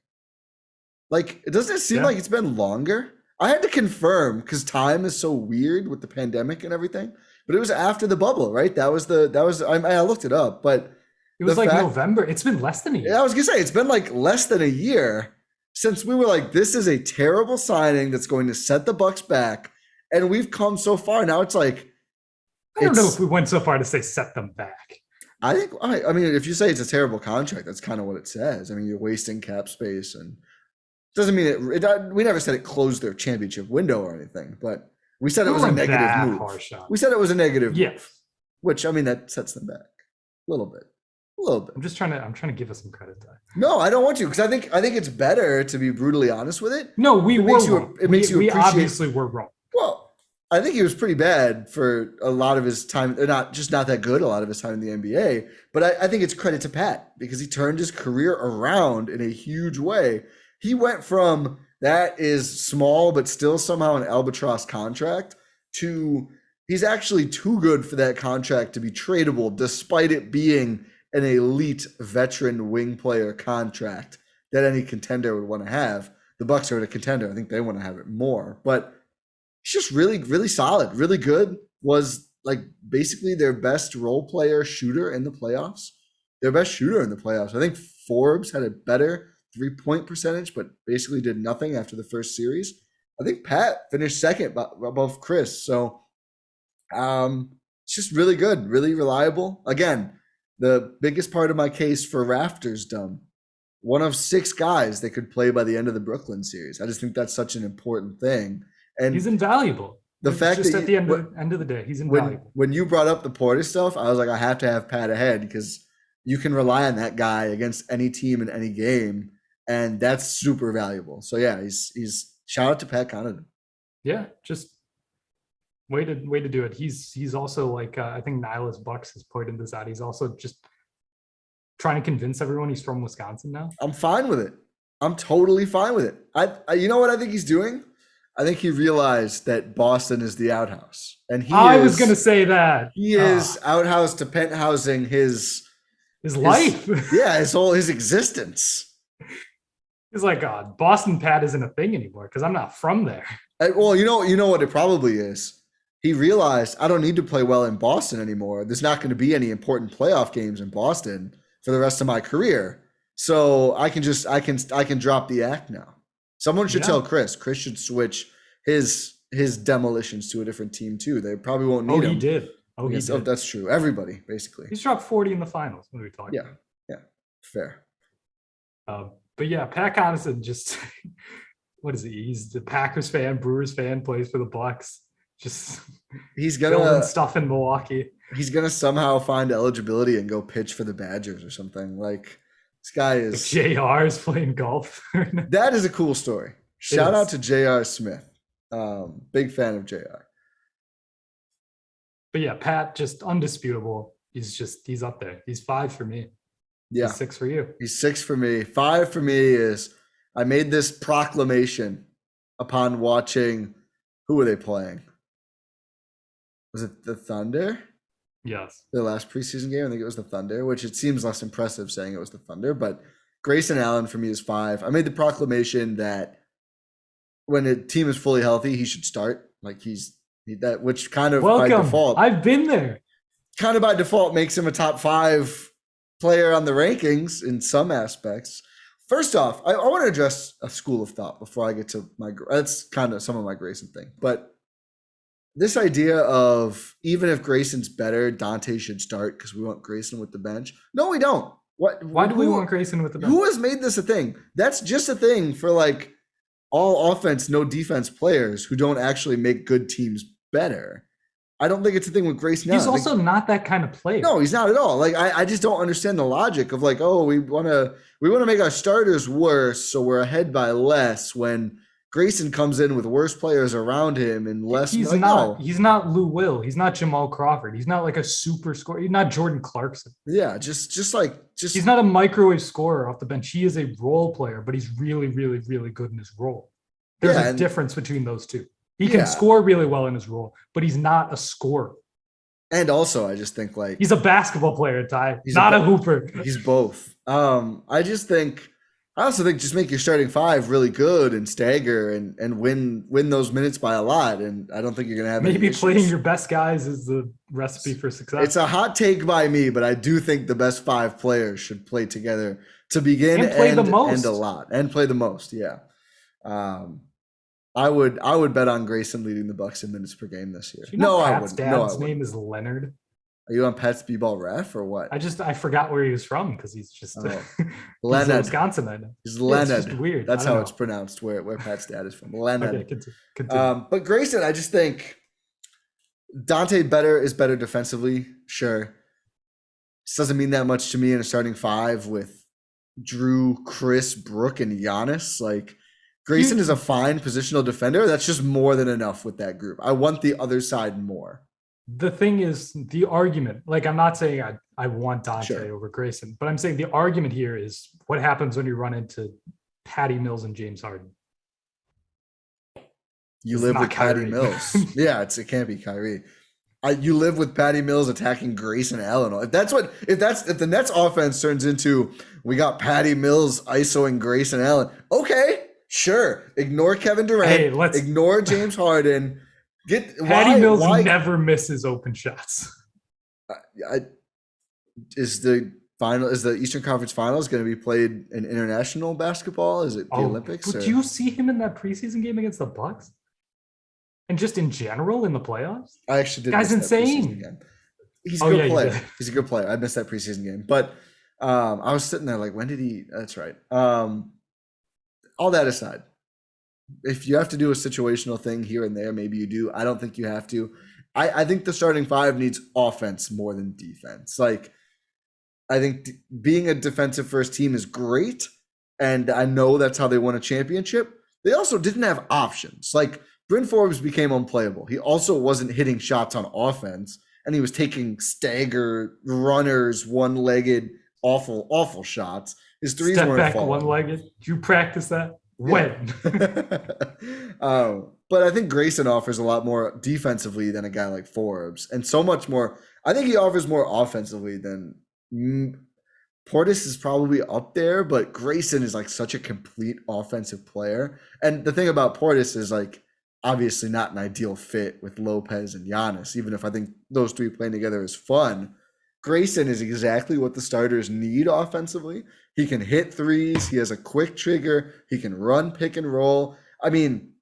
Like, doesn't it seem like it's been longer? I had to confirm because time is so weird with the pandemic and everything. But it was after the bubble, right? I looked it up, but it was November. It's been less than a year. Yeah, I was gonna say it's been like less than a year since we were like, this is a terrible signing that's going to set the Bucks back, and we've come so far. Now it's like, I don't know if we went so far to say set them back. I mean, if you say it's a terrible contract, that's kind of what it says. I mean, you're wasting cap space, and doesn't mean we never said it closed their championship window or anything, but we said it was a negative move. We said it was a negative move, which I mean that sets them back a little bit. I'm trying to give us some credit there. No, I don't want to because I think it's better to be brutally honest with it. No, we obviously were wrong. Well, I think he was pretty bad for a lot of his time. Not that good a lot of his time in the NBA, but I think it's credit to Pat because he turned his career around in a huge way. He went from that is small but still somehow an albatross contract to he's actually too good for that contract to be tradable despite it being an elite veteran wing player contract that any contender would want to have. The Bucks are a contender. I think they want to have it more, but he's just really, really solid, really good. Was like basically their best role player shooter in the playoffs. Their best shooter in the playoffs. I think Forbes had a better 3-point percentage, but basically did nothing after the first series. I think Pat finished second above Khris. So It's just really good, really reliable. Again, the biggest part of my case for Rafters dumb. One of 6 guys that could play by the end of the Brooklyn series. I just think that's such an important thing. And he's invaluable. The fact just that at the end of the day, he's invaluable. When you brought up the Portis stuff, I was like, I have to have Pat ahead because you can rely on that guy against any team in any game, and that's super valuable. So yeah, he's shout out to Pat Connaughton. Yeah, just way to do it. He's also like I think Nihilus Bucks has pointed this out. He's also just trying to convince everyone he's from Wisconsin now. I'm fine with it. I'm totally fine with it. I you know what I think he's doing? I think he realized that Boston is the outhouse, and I was going to say that he is outhouse to penthousing his life. Yeah, his existence. He's like, God, Boston Pat isn't a thing anymore because I'm not from there. Well, you know what it probably is. He realized I don't need to play well in Boston anymore. There's not going to be any important playoff games in Boston for the rest of my career, so I can drop the act now. Someone should tell Khris. Khris should switch his demolitions to a different team too. They probably won't need him. He did. He did. Oh, that's true. Everybody, basically. He's dropped 40 in the finals. What are we talking about? Yeah, fair. But yeah, Pat Connaughton just, what is he? He's the Packers fan, Brewers fan, plays for the Bucks. Just he's gonna stuff in Milwaukee. He's gonna somehow find eligibility and go pitch for the Badgers or something. Like this guy is. JR is playing golf. That is a cool story. Shout out to JR Smith. Big fan of JR. But yeah, Pat just undisputable. He's up there. He's 5 for me. Yeah. He's 6 for you. He's 6 for me. 5 for me is I made this proclamation upon watching. Who were they playing? Was it the Thunder? Yes. Their last preseason game. I think it was the Thunder, which it seems less impressive saying it was the Thunder, but Grayson Allen for me is 5. I made the proclamation that when a team is fully healthy, he should start. Like which kind of by default. I've been there. Kind of by default makes him a top 5 player on the rankings in some aspects. First off, I want to address a school of thought before I get to that's kind of some of my Grayson thing. But this idea of even if Grayson's better, Dante should start because we want Grayson with the bench. No, we don't. Why do we want Grayson with the bench? Who has made this a thing? That's just a thing for like all offense, no defense players who don't actually make good teams better. I don't think it's a thing with Grayson. He's also not that kind of player. No, he's not at all. Like I just don't understand the logic of like, oh, we want to make our starters worse, so we're ahead by less when Grayson comes in with worse players around him and less. He's not Lou Will. He's not Jamal Crawford. He's not like a super scorer. He's not Jordan Clarkson. Yeah, just he's not a microwave scorer off the bench. He is a role player, but he's really, really, really good in his role. There's a difference between those two. He can score really well in his role, but he's not a scorer. And also, I just think like he's a basketball player, Ty. He's not a hooper. He's both. I also think just make your starting 5 really good and stagger and win those minutes by a lot. And I don't think you're going to have maybe playing your best guys is the recipe for success. It's a hot take by me, but I do think the best 5 players should play together to begin and play the most and a lot and play the most. Yeah. I would bet on Grayson leading the Bucks in minutes per game this year. I wouldn't. Dad's name is Leonard. Are you on Pat's B-ball ref or what? I forgot where he was from because he's just Leonard. He's Wisconsin. I know. He's Leonard. It's just weird. That's how it's pronounced. Where Pat's dad is from. Leonard. Okay, continue. But Grayson, I just think Dante is better defensively. Sure, this doesn't mean that much to me in a starting 5 with Jrue, Khris, Brooke, and Giannis. Like Grayson is a fine positional defender. That's just more than enough with that group. I want the other side more. The thing is, the argument, like I'm not saying I want Dante over Grayson, but I'm saying the argument here is what happens when you run into Patty Mills and James Harden. You live with Patty Mills. Yeah, it can't be Kyrie. You live with Patty Mills attacking Grayson Allen. If the Nets offense turns into we got Patty Mills isoing Grayson Allen, okay, sure. Ignore Kevin Durant. Ignore James Harden. Patty Mills never misses open shots. Is the Eastern Conference Finals going to be played in international basketball? Is it the Olympics? Did you see him in that preseason game against the Bucks? And just in general in the playoffs? I actually did. Guy's miss that preseason insane. game. He's a good player. You did. He's a good player. I missed that preseason game. But I was sitting there like, when did he? That's right. All that aside, if you have to do a situational thing here and there, maybe you do. I don't think you have to. I think the starting five needs offense more than defense. Like, I think being a defensive first team is great. And I know that's how they won a championship. They also didn't have options. Like, Bryn Forbes became unplayable. He also wasn't hitting shots on offense. And he was taking stagger runners, one-legged, awful shots. His threes Step weren't back falling. one-legged. Did you practice that? When? But I think Grayson offers a lot more defensively than a guy like Forbes, and so much more. I think he offers more offensively than Portis is probably up there, but Grayson is like such a complete offensive player. And the thing about Portis is like obviously not an ideal fit with Lopez and Giannis, even if I think those three playing together is fun. Grayson is exactly what the starters need offensively. He can hit threes. He has a quick trigger. He can run pick and roll. I mean,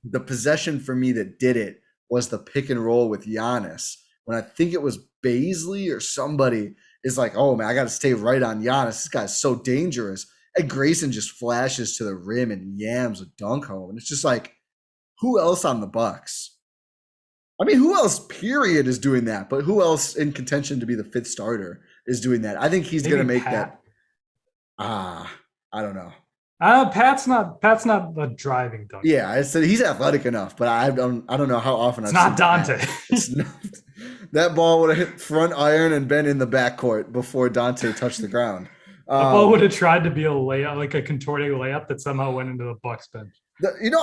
the possession for me that did it was the pick and roll with Giannis. When I think it was Baisley or somebody is like, oh man, I got to stay right on Giannis. This guy's so dangerous. And Grayson just flashes to the rim and yams a dunk home. And it's just like, who else on the Bucks? I mean, who else, period, is doing that? But who else in contention to be the fifth starter is doing that? I think he's going to make Pat. that. I don't know. Pat's not a driving dunk. Yeah, I said he's athletic enough, but I don't know how often it's not Dante. That ball would have hit front iron and been in the backcourt before Dante touched the ground. The ball would have tried to be a layup, like a contorting layup that somehow went into the Bucks bench.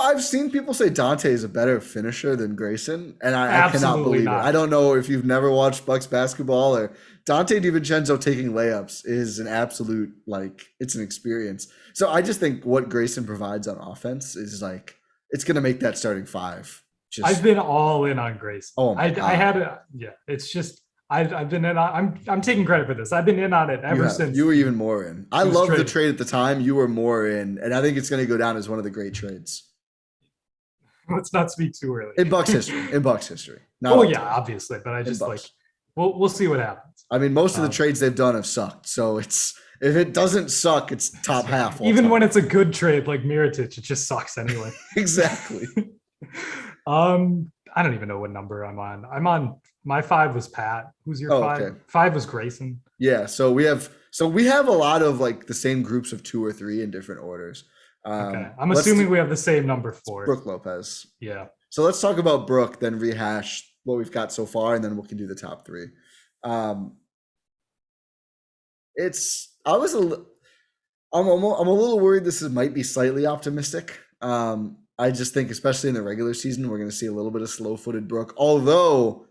I've seen people say Dante is a better finisher than Grayson, and I cannot believe it. I don't know if you've never watched Bucks basketball or Dante DiVincenzo taking layups is an absolute, like, it's an experience. So I just think what Grayson provides on offense is like, it's going to make that starting five. I've been all in on Grayson. Oh my God. It's just, I've been in on, I'm taking credit for this. I've been in on it ever since. You were even more in. I loved the trade at the time. You were more in, and I think it's going to go down as one of the great trades. Let's not speak too early. In Bucks history. Obviously, but I just like, we'll see what happens. I mean, most of the trades they've done have sucked. So if it doesn't suck, it's top half. Even when it's a good trade like Mirotic, it just sucks anyway. Exactly. I don't even know what number I'm on. My 5 was Pat. Who's your 5? Okay. 5 was Grayson. Yeah. So we have a lot of like the same groups of 2 or 3 in different orders. Okay. I'm assuming we have the same number 4. Brook Lopez. Yeah. So let's talk about Brook, then rehash what we've got so far, and then we can do the top 3. I'm a little worried this might be slightly optimistic. I just think, especially in the regular season, we're going to see a little bit of slow-footed Brook. Although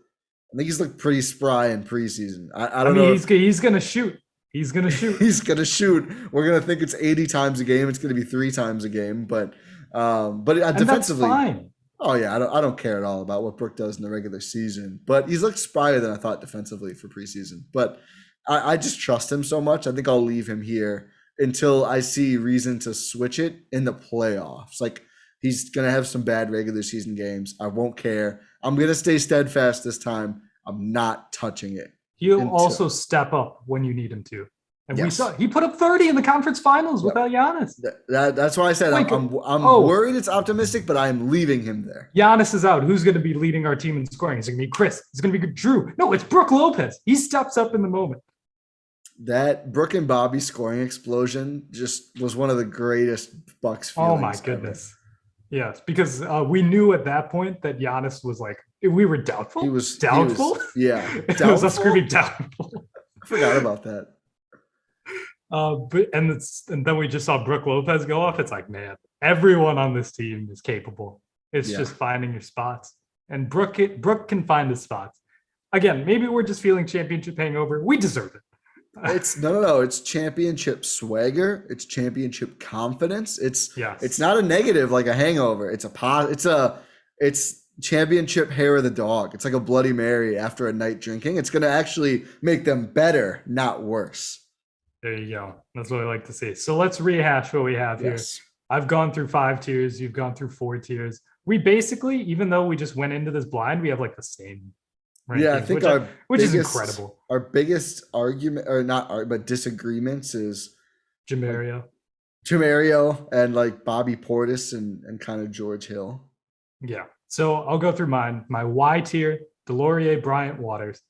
I think he's looked pretty spry in preseason. I don't know. He's going to shoot. He's going to shoot. He's going to shoot. We're going to think it's 80 times a game. It's going to be 3 times a game. But defensively, that's fine. Oh yeah, I don't care at all about what Brook does in the regular season. But he's looked sprier than I thought defensively for preseason. But I just trust him so much. I think I'll leave him here until I see reason to switch it in the playoffs. Like, he's going to have some bad regular season games. I won't care. I'm going to stay steadfast this time. I'm not touching it. He'll also step up when you need him to. And we saw he put up 30 in the conference finals without Giannis. That's why I said I'm worried it's optimistic, but I'm leaving him there. Giannis is out. Who's going to be leading our team in scoring? It's going to be Khris. It's going to be Jrue. No, it's Brook Lopez. He steps up in the moment. That Brook and Bobby scoring explosion just was one of the greatest Bucks feelings. Oh my goodness. Ever. Yes, because we knew at that point that Giannis was like, we were doubtful. He was doubtful. It was us screaming doubtful. I forgot about that. And then we just saw Brook Lopez go off. It's like, man, everyone on this team is capable. It's just finding your spots, and Brook can find his spots. Again, maybe we're just feeling championship hangover. We deserve it. It's no. It's championship swagger. It's championship confidence. It's not a negative like a hangover. It's championship hair of the dog. It's like a Bloody Mary after a night drinking. It's going to actually make them better, not worse. There you go. That's what I like to see. So let's rehash what we have here. I've gone through 5 tiers. You've gone through 4 tiers. we basically, even though we just went into this blind, we have like the same rankings, Yeah, I think which is incredible. Our biggest argument, or not, but disagreements is Jamaria. Like, Jamaria and like Bobby Portis and kind of George Hill. Yeah. So I'll go through mine. My Y tier: Delorier, Bryant, Waters.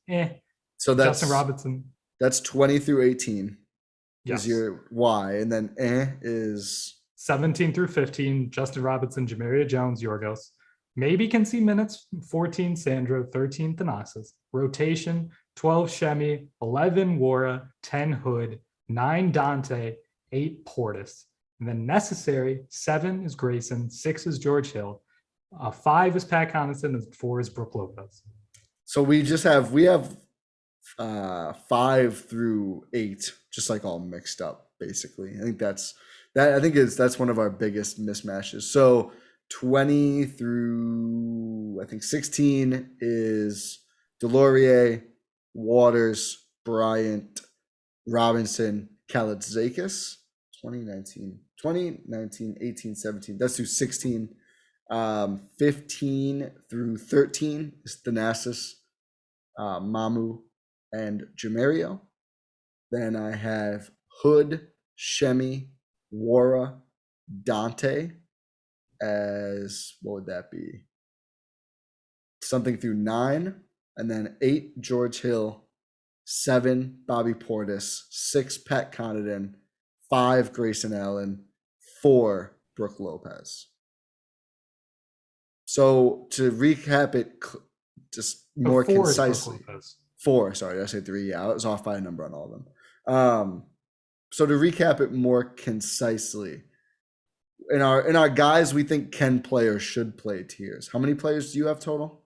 So that's Justin Robinson. That's 20 through 18. Yes. Is your Y, and then is 17 through 15. Justin Robinson, Jamaria Jones, Yorgos. Maybe can see minutes. 14 Sandro, 13 Thanasis. Rotation: 12 Shemi, 11 Wara, 10 Hood, 9 Dante, 8 Portis. And then necessary: 7 is Grayson, 6 is George Hill, 5 is Pat Connaughton, and 4 is Brook Lopez. So we have 5 through 8 just like all mixed up basically. I think that's one of our biggest mismatches. So 20 through I think 16 is Delorier, Waters, Bryant, Robinson, Kalaitzakis. 2019, 18, 17. That's through 16. 15 through 13 is Thanasis, Mamu, and Jamaria. Then I have Hood, Shemi, Wara, Dante as, what would that be? Something through 9. And then 8, George Hill. 7, Bobby Portis. 6, Pat Connaughton. 5, Grayson Allen. 4, Brook Lopez. So to recap it just more concisely. 4, sorry, I said 3. Yeah, I was off by a number on all of them. So to recap it more concisely, in our guys we think can play or should play tiers. How many players do you have total?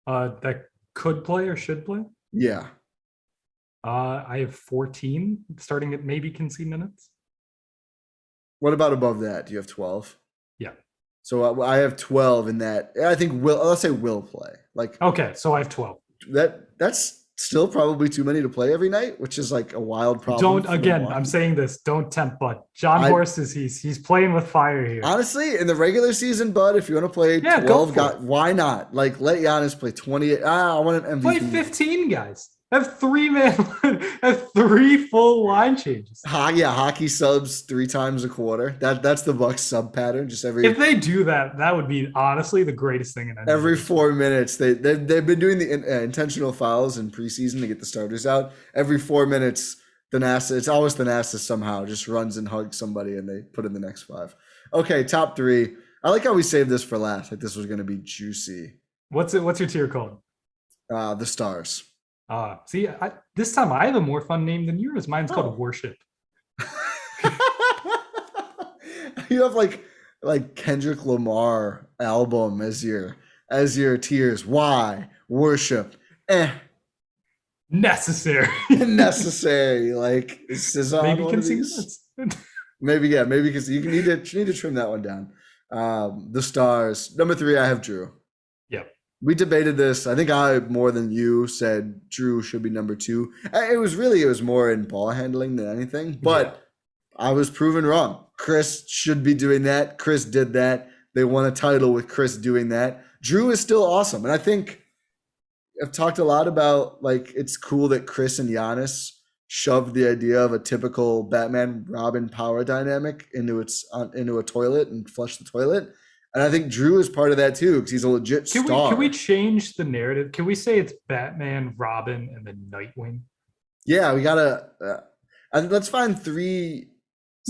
That could play or should play? Yeah. I have 14 starting at maybe can see minutes. What about above that? Do you have 12? Yeah. So I have 12 in that. I think let's say will play. Like, okay, so I have 12. That's still probably too many to play every night, which is like a wild problem. I'm saying this, don't tempt Bud. John Horst he's playing with fire here. Honestly, in the regular season, Bud, if you want to play 12 guys, why not? Like, let Giannis play 28. I want an MVP. Play 15 guys. Have 3 have 3 full line changes. Hockey subs 3 times a quarter. That's the Bucks sub pattern. Just if they do that, that would be honestly the greatest thing in NBA. Every 4 minutes. They've been doing the intentional fouls in preseason to get the starters out. Every 4 minutes, it's always Thanasis somehow just runs and hugs somebody and they put in the next 5. Okay, top 3. I like how we saved this for last. Like this was going to be juicy. What's your tier called? The Stars. See, this time I have a more fun name than yours. Mine's called Worship. You have like Kendrick Lamar album as your tiers. Why? Worship. Necessary. Necessary. Like is on maybe one can of see these? Maybe because you need to trim that one down. The Stars. Number 3, I have Jrue. Yep. We debated this. I think I, more than you, said Jrue should be number 2. It was more in ball handling than anything, but I was proven wrong. Khris should be doing that. Khris did that. They won a title with Khris doing that. Jrue is still awesome. And I think I've talked a lot about, like, it's cool that Khris and Giannis shoved the idea of a typical Batman Robin power dynamic into a toilet and flushed the toilet. And I think Jrue is part of that too, because he's a legit star. Can we change the narrative? Can we say it's Batman, Robin, and then Nightwing? Yeah, we gotta. Let's find 3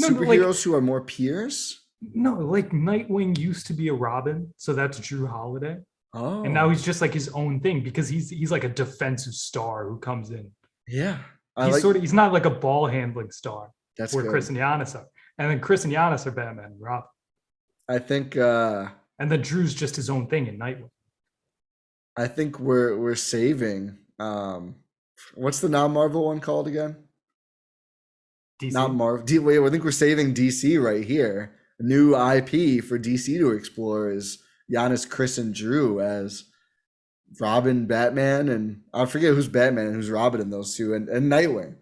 superheroes who are more peers. No, like Nightwing used to be a Robin, so that's Jrue Holiday. Oh, and now he's just like his own thing because he's like a defensive star who comes in. Yeah, he's not like a ball handling star. That's where good. Khris and Giannis are, and then Khris and Giannis are Batman and Robin. I think, and then Drew's just his own thing in Nightwing. I think we're saving. What's the non-Marvel one called again? DC. Not Marvel. Wait, I think we're saving DC right here. New IP for DC to explore is Giannis, Khris, and Jrue as Robin, Batman, and I forget who's Batman and who's Robin in those 2, and Nightwing.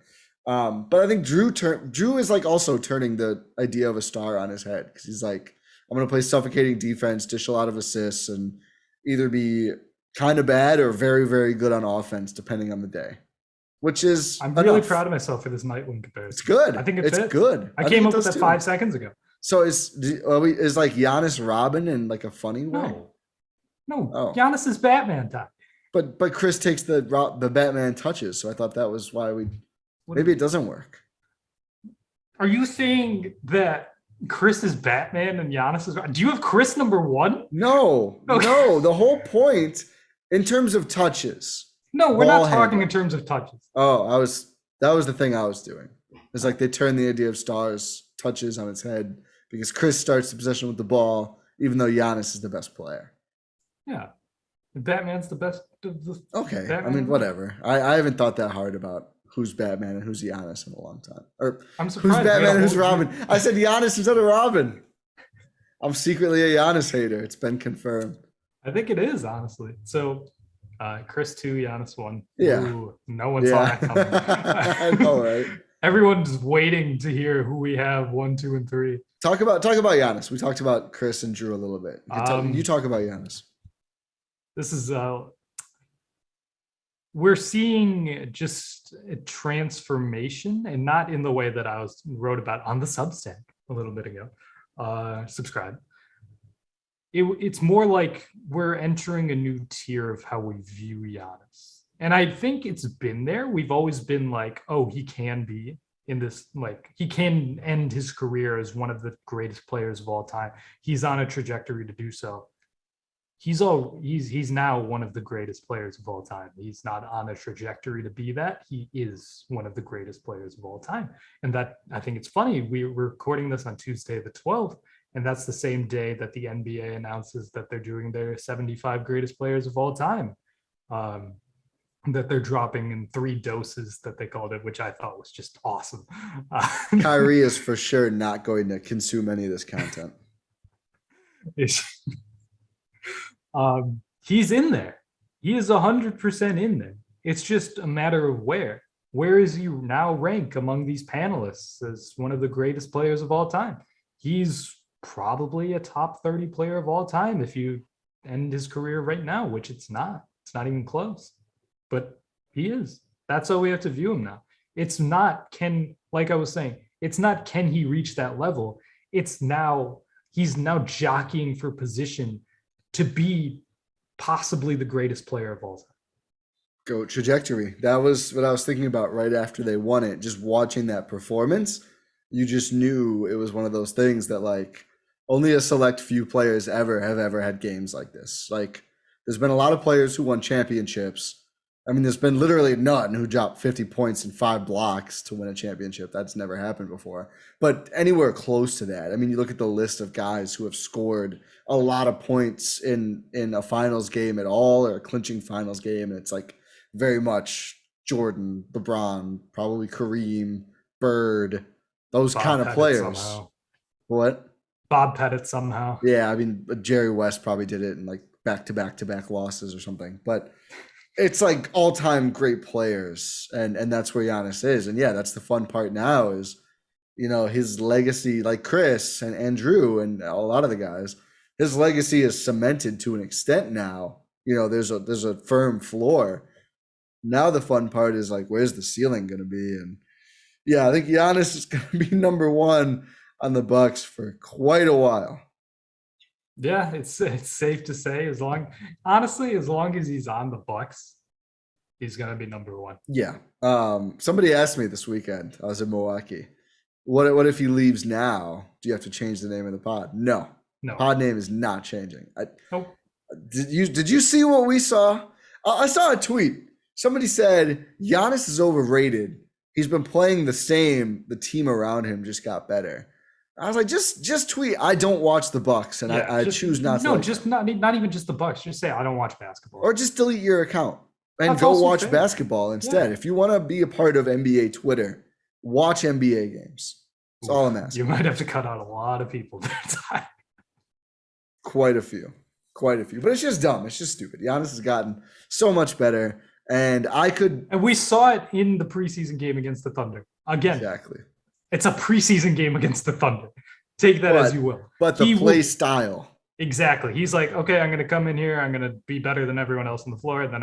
But I think Jrue is like also turning the idea of a star on his head because he's like, I'm going to play suffocating defense, dish a lot of assists, and either be kind of bad or very, very good on offense, depending on the day. Which is I'm really proud of myself for this Nightwing comparison. It's good. I think it's fits. good. I came up with that 5 seconds ago. So is like Giannis Robin in like a funny way? No. Giannis is Batman type. But Khris takes the Batman touches, so I thought that was why maybe it doesn't work. Are you saying that Khris is Batman and Giannis is? Do you have Khris number 1? No, okay. No. The whole point in terms of touches. No, we're not talking in terms of touches. Oh, that was the thing I was doing. It's like they turned the idea of stars touches on its head because Khris starts the possession with the ball, even though Giannis is the best player. Yeah. Batman's the best. Okay. Batman. I mean, whatever. I haven't thought that hard about who's Batman and who's Giannis in a long time. Or I'm surprised who's Batman and who's Robin. I said Giannis instead of Robin. I'm secretly a Giannis hater. It's been confirmed. I think it is, honestly. So Khris 2, Giannis 1. Yeah. Ooh, no one saw that coming. I know, right? Everyone's waiting to hear who we have 1, 2, and 3. Talk about Giannis. We talked about Khris and Jrue a little bit. You talk about Giannis. This is we're seeing just a transformation, and not in the way that I wrote about on the Substack a little bit ago. Subscribe. It's more like we're entering a new tier of how we view Giannis. And I think it's been there. We've always been like, oh, he can be in this, like he can end his career as one of the greatest players of all time. He's on a trajectory to do so. He's now one of the greatest players of all time. He's not on a trajectory to be that. He is one of the greatest players of all time. And that, I think it's funny. We're recording this on Tuesday the 12th. And that's the same day that the NBA announces that they're doing their 75 greatest players of all time. That they're dropping in 3 doses that they called it, which I thought was just awesome. Kyrie is for sure not going to consume any of this content. He's in there. He is 100% in there. It's just a matter of where. Where is he now rank among these panelists as one of the greatest players of all time? He's probably a top 30 player of all time if you end his career right now, which it's not. It's not even close. But he is. That's how we have to view him now. It's not like I was saying, it's not can he reach that level. It's now he's now jockeying for position to be possibly the greatest player of all time. Go trajectory. That was what I was thinking about right after they won it. Just watching that performance, you just knew it was one of those things that like only a select few players have ever had games like this. Like there's been a lot of players who won championships. I mean, there's been literally none who dropped 50 points and 5 blocks to win a championship. That's never happened before. But anywhere close to that. I mean, you look at the list of guys who have scored a lot of points in a finals game at all or a clinching finals game. And it's like very much Jordan, LeBron, probably Kareem, Bird, those Bob kind of Pettit players. Somehow. What? Bob Pettit somehow. Yeah, I mean, Jerry West probably did it in like back-to-back losses or something. But it's like all-time great players, and that's where Giannis is. And yeah, that's the fun part now is, you know, his legacy, like Khris and Jrue and a lot of the guys, his legacy is cemented to an extent now. You know, there's a firm floor. Now the fun part is like, where's the ceiling going to be? And yeah, I think Giannis is going to be number 1 on the Bucks for quite a while. Yeah, it's safe to say as long as he's on the Bucks, he's gonna be number 1. Yeah. Somebody asked me this weekend. I was in Milwaukee. What if he leaves now? Do you have to change the name of the pod? No. Pod name is not changing. Nope. Did you see what we saw? I saw a tweet. Somebody said Giannis is overrated. He's been playing the same. The team around him just got better. I was like, just tweet. I don't watch the Bucks, and I choose not to. No, just not even just the Bucks. Just say I don't watch basketball, or just delete your account and go watch basketball instead. Yeah. If you want to be a part of NBA Twitter, watch NBA games. That's all I'm asking. You might have to cut out a lot of people that time. Quite a few, but it's just dumb. It's just stupid. Giannis has gotten so much better, and we saw it in the preseason game against the Thunder again. Exactly. It's a preseason game against the Thunder. Take that as you will. But the play style. Exactly. He's like, okay, I'm going to come in here. I'm going to be better than everyone else on the floor. And then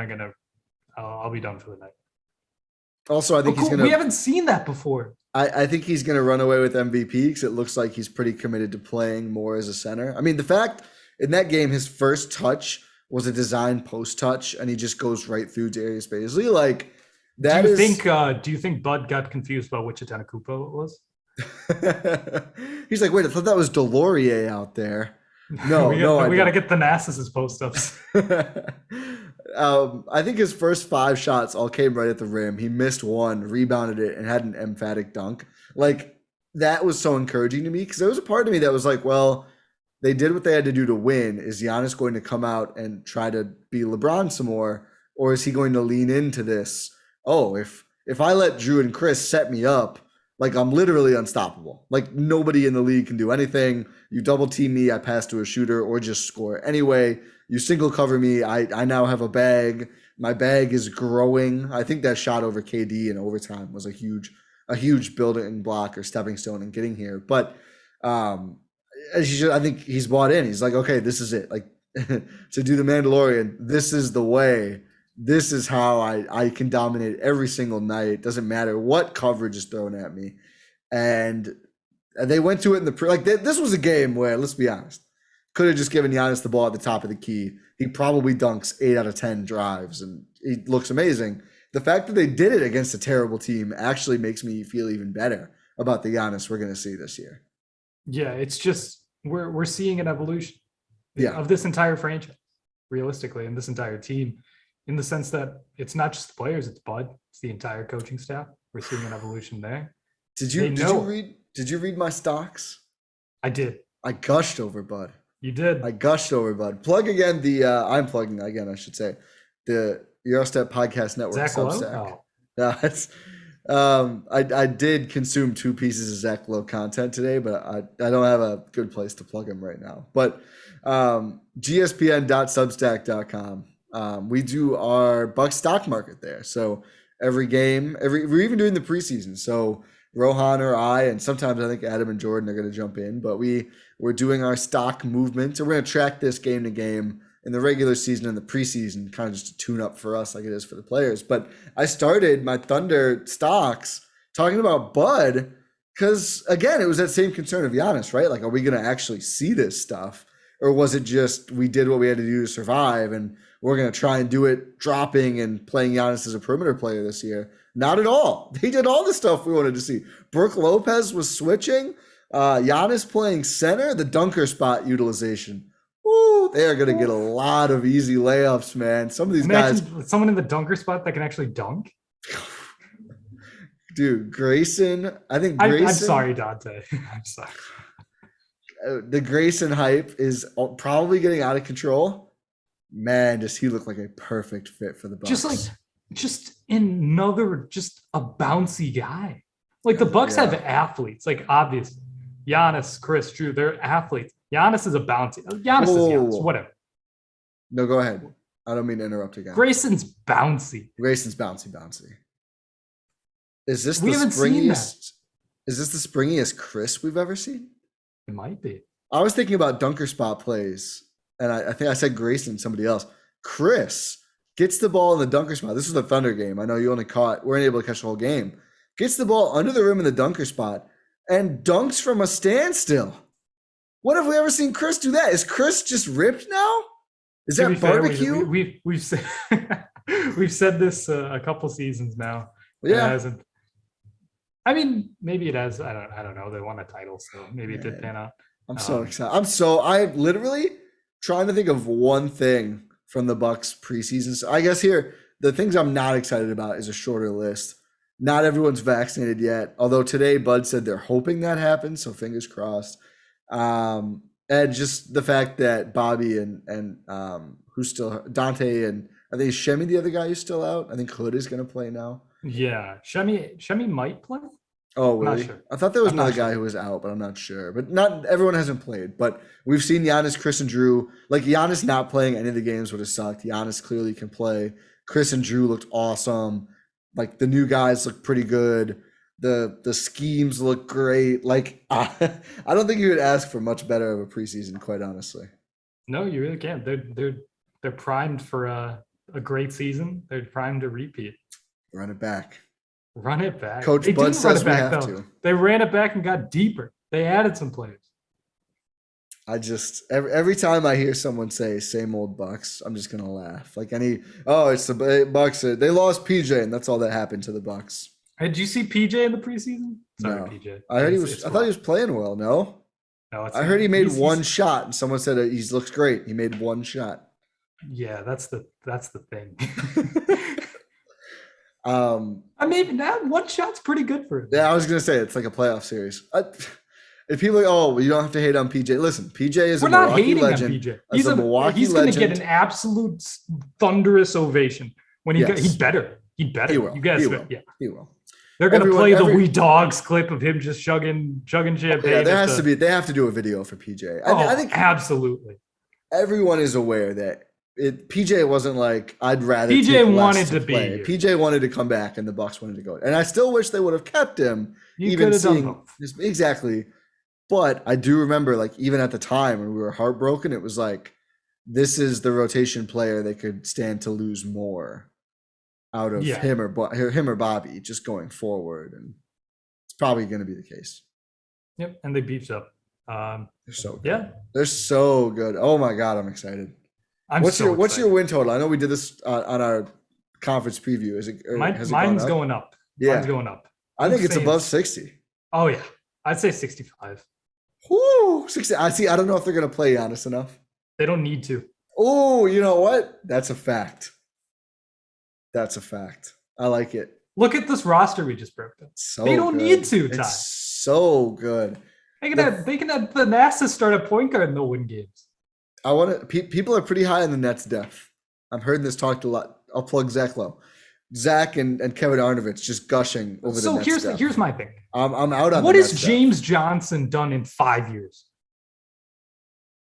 I'll be done for the night. Also, I think he's going to. We haven't seen that before. I think he's going to run away with MVP because it looks like he's pretty committed to playing more as a center. I mean, the fact in that game, his first touch was a design post touch, and he just goes right through Darius Bazley. Like that. Do you think Bud got confused about which Antetokounmpo it was? He's like, wait, I thought that was Delorier out there. No, we got to get Thanasis' post-ups. I think his first 5 shots all came right at the rim. He missed one, rebounded it, and had an emphatic dunk. Like, that was so encouraging to me because there was a part of me that was like, well, they did what they had to do to win. Is Giannis going to come out and try to be LeBron some more? Or is he going to lean into this? Oh, if I let Jrue and Khris set me up, like I'm literally unstoppable. Like nobody in the league can do anything. You double team me, I pass to a shooter or just score. Anyway, you single cover me, I now have a bag. My bag is growing. I think that shot over KD in overtime was a huge building block or stepping stone in getting here. But I think he's bought in. He's like, okay, this is it. Like to do the Mandalorian, this is the way. This is how I can dominate every single night. Doesn't matter what coverage is thrown at me. And they went to it in the this was a game where, let's be honest, could have just given Giannis the ball at the top of the key. He probably dunks 8 out of 10 drives, and he looks amazing. The fact that they did it against a terrible team actually makes me feel even better about the Giannis we're going to see this year. Yeah, it's just we're seeing an evolution of this entire franchise, realistically, and this entire team. In the sense that it's not just the players, it's Bud, it's the entire coaching staff. We're seeing an evolution there. Did you read my stocks? I did. I gushed over Bud. You did. I gushed over Bud. Plug again I'm plugging again, I should say. The Gyro Step Podcast Network Substack. Oh. I did consume 2 pieces of Zach Lowe content today, but I don't have a good place to plug him right now. But gspn.substack.com. We do our Bucks stock market there. So every game, we're even doing the preseason. So Rohan or I, and sometimes I think Adam and Jordan are going to jump in, but we're doing our stock movement. So we're going to track this game to game in the regular season and the preseason, kind of just to tune up for us like it is for the players. But I started my Thunder stocks talking about Bud because, again, it was that same concern of Giannis, right? Like, are we going to actually see this stuff? Or was it just we did what we had to do to survive and we're going to try and do it dropping and playing Giannis as a perimeter player this year? Not at all. They did all the stuff we wanted to see. Brook Lopez was switching. Giannis playing center. The dunker spot utilization. Ooh, they are going to get a lot of easy layups, man. Some of these guys. Someone in the dunker spot that can actually dunk? Dude, Grayson. I'm sorry, Dante. I'm sorry. The Grayson hype is probably getting out of control. Man, does he look like a perfect fit for the Bucks? Just a bouncy guy. Like the Bucks have athletes. Like obviously, Giannis, Khris, Jrue, they're athletes. Giannis is a bouncy. Giannis is Giannis. Whatever. No, go ahead. I don't mean to interrupt again. Grayson's bouncy. Grayson's bouncy. Is this the springiest? Is this the springiest Khris we've ever seen? It might be. I was thinking about dunker spot plays. And I think I said Grayson, somebody else. Khris gets the ball in the dunker spot. This was the Thunder game. I know you weren't able to catch the whole game. Gets the ball under the rim in the dunker spot and dunks from a standstill. When have we ever seen Khris do that? Is Khris just ripped now? Is that barbecue? We've said we've said this a couple seasons now. Yeah. It hasn't. I mean, maybe it has. I don't know. They won a title, so maybe it did pan out. I'm so excited. I'm literally trying to think of one thing from the Bucks preseason. So I guess here, the things I'm not excited about is a shorter list. Not everyone's vaccinated yet. Although today Bud said they're hoping that happens, so fingers crossed. And just the fact that Bobby and who's still Dante and I think Shemi, the other guy, who's still out. I think Hood is going to play now. Yeah, Shemi might play. Oh, really? Sure. I thought there was another guy who was out, but I'm not sure. But not everyone hasn't played. But we've seen Giannis, Khris, and Jrue. Like, Giannis not playing any of the games would have sucked. Giannis clearly can play. Khris and Jrue looked awesome. Like, the new guys look pretty good. The schemes look great. Like I don't think you would ask for much better of a preseason, quite honestly. No, you really can't. They're primed for a great season. They're primed to repeat. Run it back. Run it back. Coach They Bud didn't run says it we back have though. to. They ran it back and got deeper. They added some players. I just every time I hear someone say "same old Bucks," I'm just gonna laugh. Like it's the Bucks. They lost PJ, and that's all that happened to the Bucks. Did you see PJ in the preseason? Sorry, No. PJ. I heard I thought he was playing well. No, I heard he made one shot, and someone said he looks great. He made one shot. Yeah, that's the thing. I mean, that one shot's pretty good for him. Yeah, I was gonna say it's like a playoff series. If people are like, oh, well, you don't have to hate on PJ. Listen, PJ is a Milwaukee legend. PJ. He's a Milwaukee he's legend. He's going to get an absolute thunderous ovation when he better. He better. He will. You guys, he will. Yeah, he will. They're going to play the We Dogs clip of him just chugging champagne. Yeah, there has to be. They have to do a video for PJ. I think absolutely. Everyone is aware that PJ wasn't like I'd rather. PJ wanted to be. PJ wanted to come back, and the Bucks wanted to go. And I still wish they would have kept him. You could have done both. Exactly. But I do remember, like, even at the time when we were heartbroken, it was like, this is the rotation player they could stand to lose more out of him or Bobby just going forward. And it's probably going to be the case. Yep. And they beefed up. They're so good. Yeah. They're so good. Oh, my God. I'm excited. What's your win total? I know we did this on our conference preview. Is it? Mine's going up. Yeah. Mine's going up. I think it's above 60. Oh, yeah. I'd say 65. Whoo, 60. I don't know if they're going to play Giannis enough. They don't need to. Oh, you know what? That's a fact. That's a fact. I like it. Look at this roster we just broke down. They don't need to, Ty. It's so good. They can have the NASA start a point guard and they'll win games. People are pretty high on the Nets' depth. I've heard this talked a lot. I'll plug Zach Lowe. Zach and Kevin Arnovitz just gushing over the Nets. So here's my thing. I'm out on what has James Johnson done in 5 years?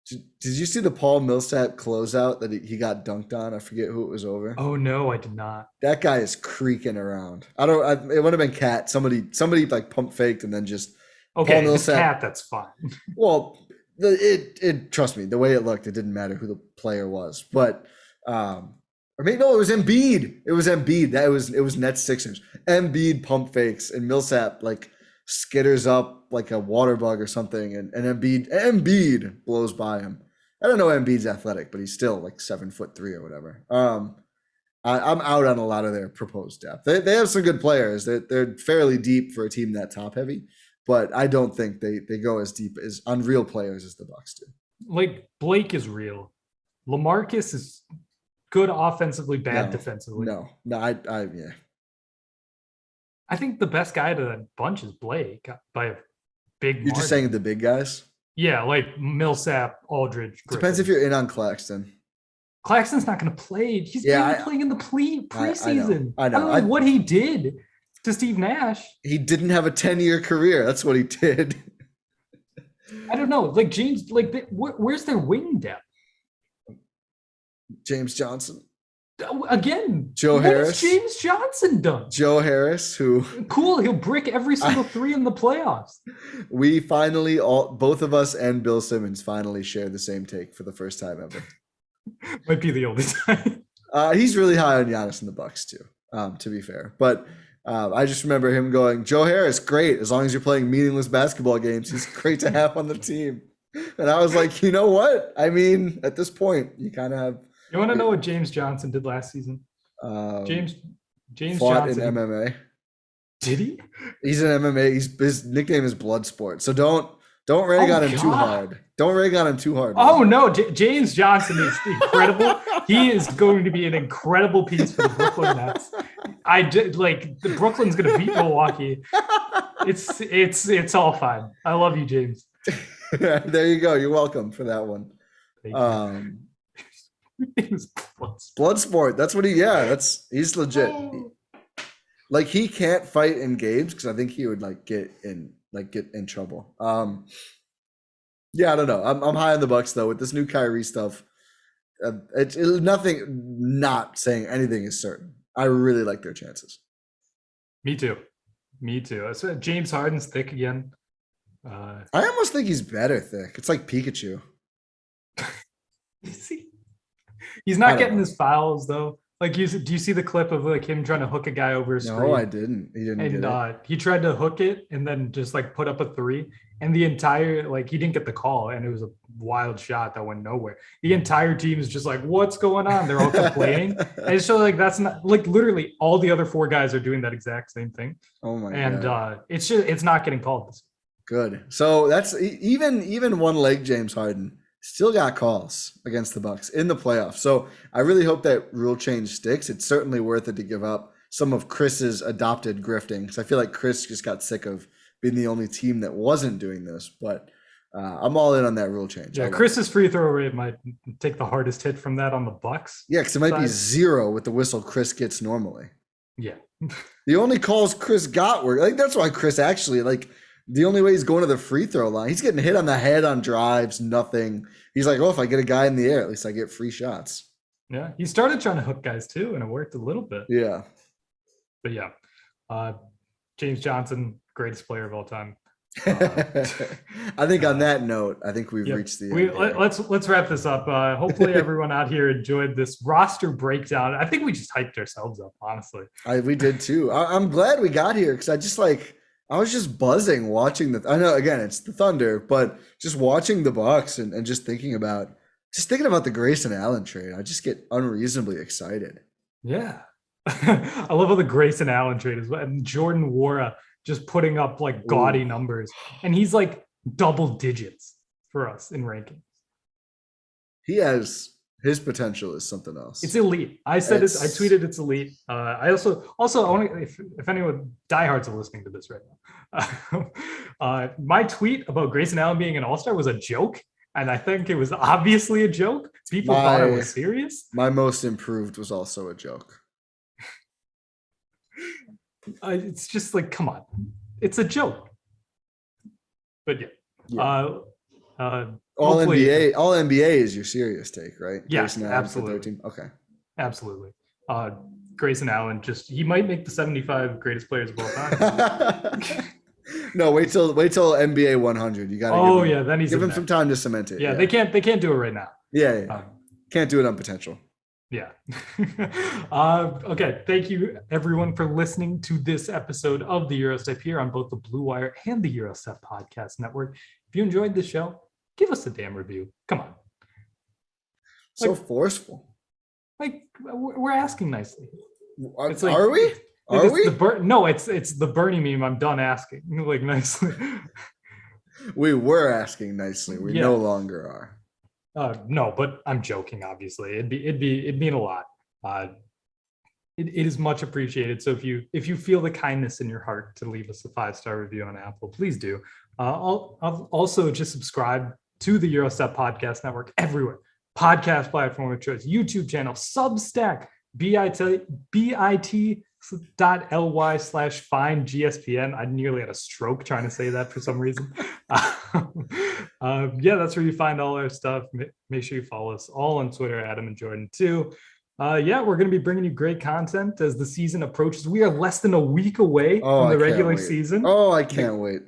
Did you see the Paul Millsap closeout that he got dunked on? I forget who it was over. Oh no, I did not. That guy is creaking around. It would have been Cat. Somebody like pump faked and then just okay. Paul Millsap. Cat, that's fine. Well, trust me, the way it looked, it didn't matter who the player was, but. It was Embiid. It was Embiid. It was Nets Sixers. Embiid pump fakes and Millsap like skitters up like a water bug or something, and Embiid blows by him. I don't know Embiid's athletic, but he's still like 7'3" or whatever. I'm out on a lot of their proposed depth. They have some good players. They're fairly deep for a team that top heavy, but I don't think they go as deep as on real players as the Bucks do. Like Blake is real. LaMarcus is good offensively, bad defensively. No, yeah. I think the best guy to that bunch is Blake by a big margin. You're just saying the big guys? Yeah, like Millsap, Aldridge, Griffin. Depends if you're in on Claxton. Claxton's not going to play. He's playing in the preseason. I know. I don't know what he did to Steve Nash. He didn't have a 10-year career. That's what he did. I don't know. Like James, where's their wing depth? James Johnson. Again, Joe Harris. What has James Johnson done? Joe Harris, who cool, he'll brick every single three in the playoffs. We finally, both of us and Bill Simmons finally share the same take for the first time ever. Might be the only time. He's really high on Giannis and the Bucks too, to be fair. But I just remember him going, Joe Harris, great. As long as you're playing meaningless basketball games, he's great to have on the team. And I was like, you know what? I mean, at this point, you kind of have. You want to know what James Johnson did last season? James fought Johnson in MMA. Did he? He's in MMA. His nickname is Bloodsport. So don't rag on him too hard. Don't rag on him too hard. Oh man. No, James Johnson is incredible. He is going to be an incredible piece for the Brooklyn Nets. The Brooklyn's going to beat Milwaukee. It's all fine. I love you, James. There you go. You're welcome for that one. Bloodsport. That's what he's legit. Like he can't fight in games because I think he would get in trouble. Yeah, I don't know. I'm high on the Bucks though with this new Kyrie stuff. It's nothing. Not saying anything is certain. I really like their chances. Me too. Me too. So James Harden's thick again. I almost think he's better thick. It's like Pikachu. He's not getting his fouls though. Like, do you see the clip of like him trying to hook a guy over a screen? No, I didn't. He didn't get it. He tried to hook it and then just like put up a three, and the entire he didn't get the call, and it was a wild shot that went nowhere. The entire team is just like, "What's going on?" They're all complaining, and it's so like that's not like literally all the other 4 guys are doing that exact same thing. Oh my god! And it's not getting called. Good. So that's even one leg James Harden still got calls against the Bucks in the playoffs. So I really hope that rule change sticks. It's certainly worth it to give up some of Chris's adopted grifting, because I feel like Khris just got sick of being the only team that wasn't doing this. But I'm all in on that rule change. Yeah, Chris's free throw rate might take the hardest hit from that on the Bucks. Yeah, because it might be 0 with the whistle Khris gets normally. Yeah. The only calls Khris got were that's why Khris actually the only way he's going to the free throw line, he's getting hit on the head on drives, nothing. He's like, if I get a guy in the air, at least I get free shots. Yeah, he started trying to hook guys too, and it worked a little bit. Yeah. But yeah, James Johnson, greatest player of all time. I think on that note, I think we've reached the end. Let's wrap this up. Hopefully everyone out here enjoyed this roster breakdown. I think we just hyped ourselves up, honestly. We did too. I'm glad we got here, because I was just buzzing watching I know, again, it's the Thunder, but just watching the Bucks and just thinking about the Grayson Allen trade. I just get unreasonably excited. Yeah. I love how the Grayson Allen trade is, and Jordan Wara just putting up gaudy numbers, and he's double digits for us in rankings. His potential is something else. It's elite. I said it. I tweeted it's elite. I also I want to, if anyone diehards are listening to this right now, my tweet about Grayson Allen being an all-star was a joke, and I think it was obviously a joke. People thought it was serious. My most improved was also a joke. It's just come on, it's a joke. But yeah. All NBA is your serious take, right? Yeah, absolutely. Okay. Absolutely. Grayson Allen, he might make the 75 greatest players of all time. No, wait till NBA 100. You gotta then give him some time to cement it. Yeah, they can't do it right now. Yeah. Can't do it on potential. Yeah. Okay. Thank you everyone for listening to this episode of the Gyro Step here on both the Blue Wire and the Gyro Step Podcast Network. If you enjoyed the show, give us a damn review. Come on. So forceful. We're asking nicely. Are we? Are we? No, it's the Bernie meme. I'm done asking. Nicely. We were asking nicely. We no longer are. No, but I'm joking. Obviously, it'd mean a lot. It is much appreciated. So if you feel the kindness in your heart to leave us a 5-star review on Apple, please do. I'll also just subscribe to the Gyro Step Podcast Network everywhere. Podcast platform of choice, YouTube channel, Substack, bit.ly/find GSPN. I nearly had a stroke trying to say that for some reason. That's where you find all our stuff. Make sure you follow us all on Twitter, Adam and Jordan too. We're going to be bringing you great content as the season approaches. We are less than a week away from the regular season. Oh, I can't wait.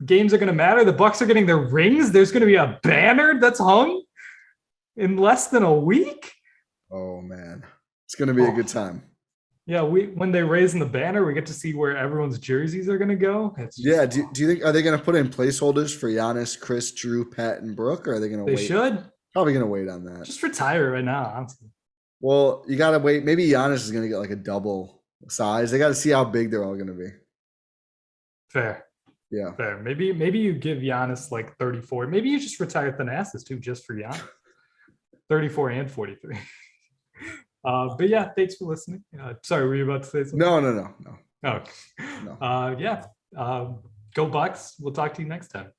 Games are going to matter. The Bucks are getting their rings. There's going to be a banner that's hung in less than a week. Oh man, it's going to be a good time. Yeah, when they're raising the banner, we get to see where everyone's jerseys are going to go. Do you think, are they going to put in placeholders for Giannis, Khris, Jrue, Pat, and Brooke, or are they going to wait? They should. Probably going to wait on that. Just retire right now, honestly. Well, you got to wait. Maybe Giannis is going to get a double size. They got to see how big they're all going to be. Fair. Yeah. Fair. Maybe you give Giannis 34. Maybe you just retire Thanasis too, just for Giannis. 34 and 43. But yeah, thanks for listening. Sorry, were you about to say something? No. Oh, no. Go Bucks. We'll talk to you next time.